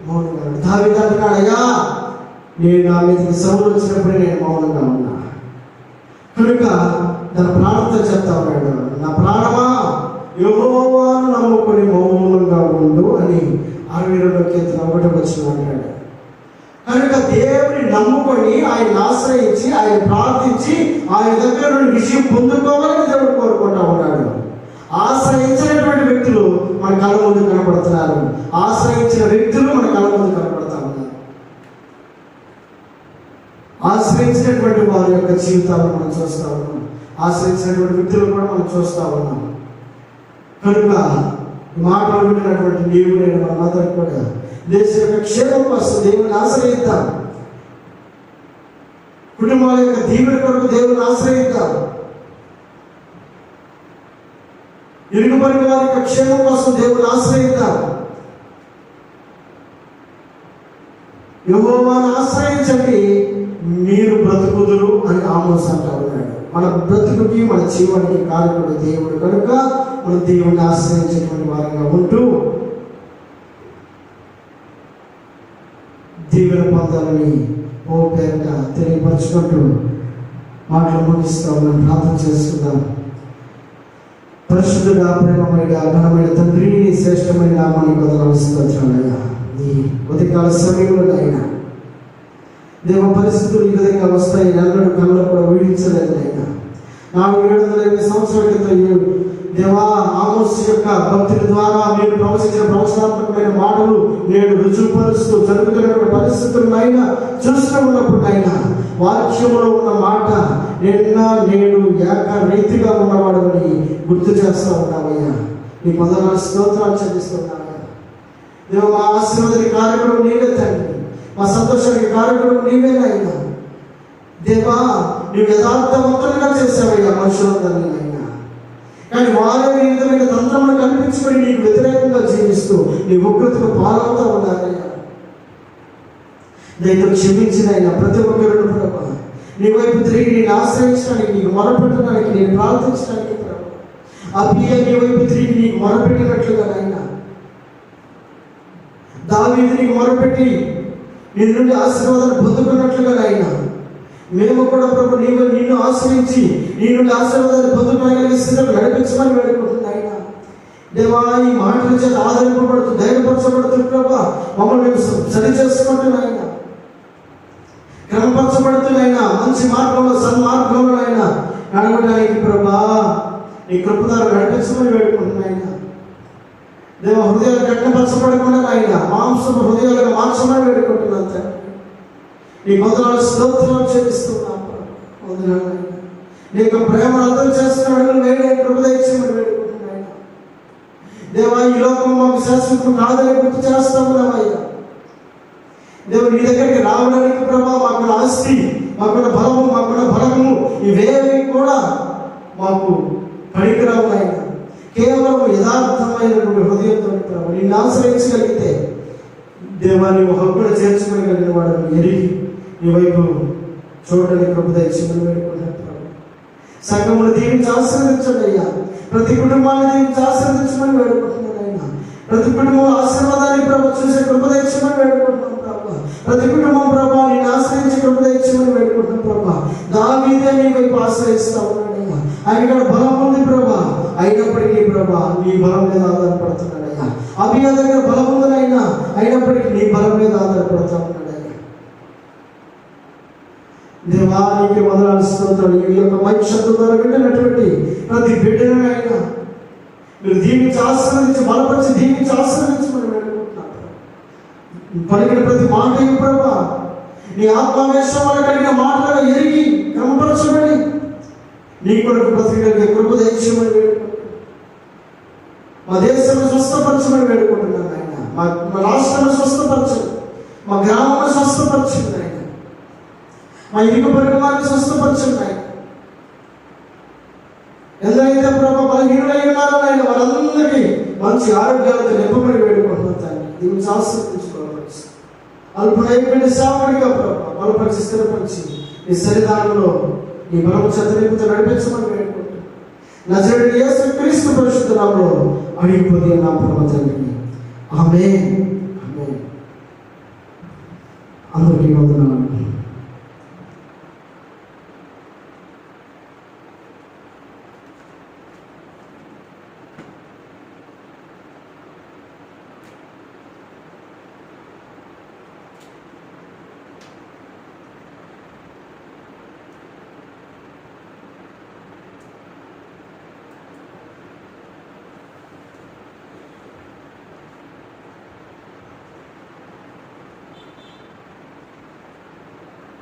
మౌనంగా ఉన్నాడు. దావీదు అంటున్నాడు, అయ్యా నేను నా మీదకి సౌలు వచ్చినప్పుడే నేను మౌనంగా ఉన్నా, కనుక తన ప్రాణంతో చెప్తా ఉన్నాడు, నా ప్రాణమా యెహోవాను నమ్ముకొని మౌనంగా ఉండు అని 62వ కీర్తన 1వ వచనం అంటాడు. కనుక దేవుని నమ్ముకొని ఆయన ఆశ్రయించి ఆయన ప్రార్థించి ఆయన దగ్గర నుండి విజయం పొందుకోవాలని దేవుడు కోరుకుంటా ఉన్నాడు. ఆశ్రయించినటువంటి వ్యక్తులు మన కళ్ళ ముందు కనపడుతున్నారు, ఆశ్రయించిన వ్యక్తులు మన కళ్ళ ముందు కనపడతా ఉన్నారు. ఆశ్రయించినటువంటి వారి యొక్క జీవితాలను మనం చూస్తూ ఉన్నాం, ఆశ్రయించినటువంటి వ్యక్తులు కూడా మనం చూస్తూ ఉన్నాం. కనుక మాటలు వింటున్నటువంటి నీవు నేను మనందరం కూడా దేశ యొక్క క్షేమం కోసం దేవుని ఆశ్రయిద్దాం, కుటుంబాల యొక్క దీవెన కొరకు దేవుని ఆశ్రయిద్దాం, ఇరుగుపడి వారి యొక్క క్షేమం కోసం దేవుని ఆశ్రయిద్దాం. యెహోవాను ఆశ్రయించండి, మీరు బ్రతుకుదురు అని ఆమోస్ అంటా ఉన్నాడు. మన బ్రతుకుకి మన జీవానికి కారకుడు దేవుడు, కనుక మనం దేవుని ఆశ్రయించేటువంటి వారంగా ఉంటూ దీవెన పొందాలని ఓపికగా తెలియపరచుకుంటూ మాటలు ముగిస్తూ ఉన్నాం. ప్రార్థన చేసుకుందాం. పరిశుద్ధుడా, ప్రేమమైన ఘనమైన తండ్రి, శ్రేష్టమైన నామానికి వందనాలు స్తోత్రాలయ్యా. ఈ ఉదయకాల సమయంలో అయినా దేవ పరిస్థితులు ఈ విధంగా వస్తాయి ఎన్నడూ కళ్ళలో కూడా ఊహించలేదు అయినా. 450 సంవత్సరాల క్రితం దేవా ఆమోస్ యొక్క భక్తుల ద్వారా మీరు ప్రవచించిన ప్రవచనాత్మకమైన మాటలు నేడు రుజువుపరుస్తూ జరుగుతున్నటువంటి పరిస్థితులైనా చూస్తూ ఉన్నప్పుడు అయినా వాక్యములో ఉన్న మాట నిన్న నేడు ఏకరీతిగా ఉన్నవాడు అని గుర్తు చేస్తూ ఉన్నావయ్యా. నీ వందనాలు స్తోత్రాలు చెల్లిస్తున్నావయ్యా. దేవ మా ఆశీర్వాదానికి కారకుడు నీవే తండ్రి, మా సంతోషానికి కారకుడు నీవేనైనా. దేవా నువ్వు యథార్థవంతంగా చేసావయ్యా మనుషులందరినీ అయినా, కానీ వారే విధమైన తంత్రములు కల్పించుకొని నీకు వ్యతిరేకంగా జీవిస్తూ నీ ఉగ్రతకు పాలవుతూ ఉన్నారయ్యా. దయతో క్షమించినైనా ప్రతి ఒక్కరు ప్రభా నీ వైపు తిరిగి నేను ఆశ్రయించడానికి, నీకు మొరపెట్టడానికి, నేను ప్రార్థించడానికి ప్రభా అభియ నీ వైపు తిరిగి నీకు మొరపెట్టినట్లుగా అయినా, దావీదు నీకు మొరపెట్టి నీ నుండి ఆశీర్వాదాలు పొందుకున్నట్లుగా అయినా మేము కూడా ప్రభు నిన్ను ఆశ్రయించి నీ నుండి ఆశీర్వాదాలు పొందుకోగలిగే స్థితిలో నడిపించమని వేడుకుంటున్నాయినా. దేవా, ఈ మాటల చేత ఆదరింపబడుతూ ధైర్యపరచబడుతూ ప్రభా మమ్మల్ని సరి చేసుకుంటున్నాయినా, క్రమపరచబడుతున్నాయినా, మంచి మార్గంలో సన్మార్గంలో అయినా నడవడానికి ప్రభా నీ కృపదారు నడిపించమని వేడుకుంటున్నాయినా. దేవ, హృదయాలు కఠినపరచబడకుండా ఆయన మాంసము హృదయాలుగా మార్చమని వేడుకుంటున్నాను తండ్రి. నీ వందనాలు స్తోత్రాలు చెల్లిస్తున్నాం. వందనాలు నీ యొక్క ప్రేమను అర్థం చేసుకుని అడుగులు వేరే కృప దయచేయమని వేడుకుంటున్నాయి. దేవా, ఈ లోకం మాకు శాశ్వతం కాదని గుర్తు చేస్తామున్నామయ్యా. దేవుడు నీ దగ్గరికి రావడానికి ప్రభా మాకున్న ఆస్తి, మాకున్న బలము, మాకున్న బలము ఇవేవి కూడా మాకు పనికిరావు ఆయన. కేవలం యథార్థమైనటువంటి హృదయంతో ప్రభు నిన్ను ఆశ్రయించగలిగితే దేవా నీవు హక్కును చేర్చుకోగలిగిన వాడు ఎరిగి నీ వైపు చూడడానికి కృప దయచేయమని వేడుకుంటున్నాను ప్రభు. సంఘమును దీవించి ఆశీర్వదించండి అయ్యా. ప్రతి కుటుంబాన్ని దీవించి ఆశీర్వదించమని వేడుకుంటున్నాను అయినా. ప్రతి కుటుంబం ఆశీర్వాదాన్ని ప్రభు చూసే కృప దయచేయమని వేడుకుంటున్నాను ప్రభు. ప్రతి కుటుంబం ప్రభా నేను ఆశ్రయించి కృప దయచేయమని వేడుకుంటున్నాను ప్రభా. దావీదే నీ వైపు ఆశ్రయిస్తా ఉన్నాడయ్యా. ఆయన కూడా బలం ఉంది ప్రభా, అయినప్పటికీ ప్రభా నీ బలం మీద ఆధారపడుతున్నాడయ్యా. అభియా దగ్గర బలం ఉందనైనా అయినప్పటికీ నీ బలం మీద ఆధారపడుతూ ఉన్నాడయ్యా. దేవానికి వందనాలు స్తోత్రాలు. ఈ యొక్క మైక్ శబ్దం ద్వారా వింటున్నటువంటి ప్రతి బిడ్డను అయినా మీరు దీవించి ఆశీర్వదించి బలపరిచి దీవించి ఆశీర్వదించమని వేడుకుంటున్నాను. పలికిన ప్రతి మాట ప్రభా నీ ఆత్మావేశం వల్ల కలిగిన మాటలుగా ఎరిగి క్రమపరచబడి నీ కొరకు బ్రతికే కృప దయచేయమని వేడుకుంటున్నాను. మా దేశాన్ని స్వస్థపరచమని వేడుకుంటున్నాను ఆయన. మా రాష్ట్రాన్ని స్వస్థపరచండి, మా గ్రామాన్ని స్వస్థపరచండి ఆయన. మా ఇరుగు పొరుగు వారిని స్వస్థపరచండి ఆయన. ఎందరైతే ప్రభా బలహీనులై ఉన్నారో ఆయన వారందరికీ మంచి ఆరోగ్యాలతో నింపమని వేడుకుంటున్నాను తండ్రి. దీన్ని ఆశీర్వదించుకోవచ్చు. అల్పనైపోయిన సేవకుడిగా ప్రభా బలపరిచి స్థిరపరిచి నీ సన్నిధానంలో నీ బలము చదివింపుతో నడిపించమని వేడుకుంటున్నాను. నజరేయుడైన యేసుక్రీస్తు పరిశుద్ధ నామములో అడిగిపోతే నా పరమ తండ్రి. ఆమేన్. ఆమేన్. అందరికీ వందనాలు.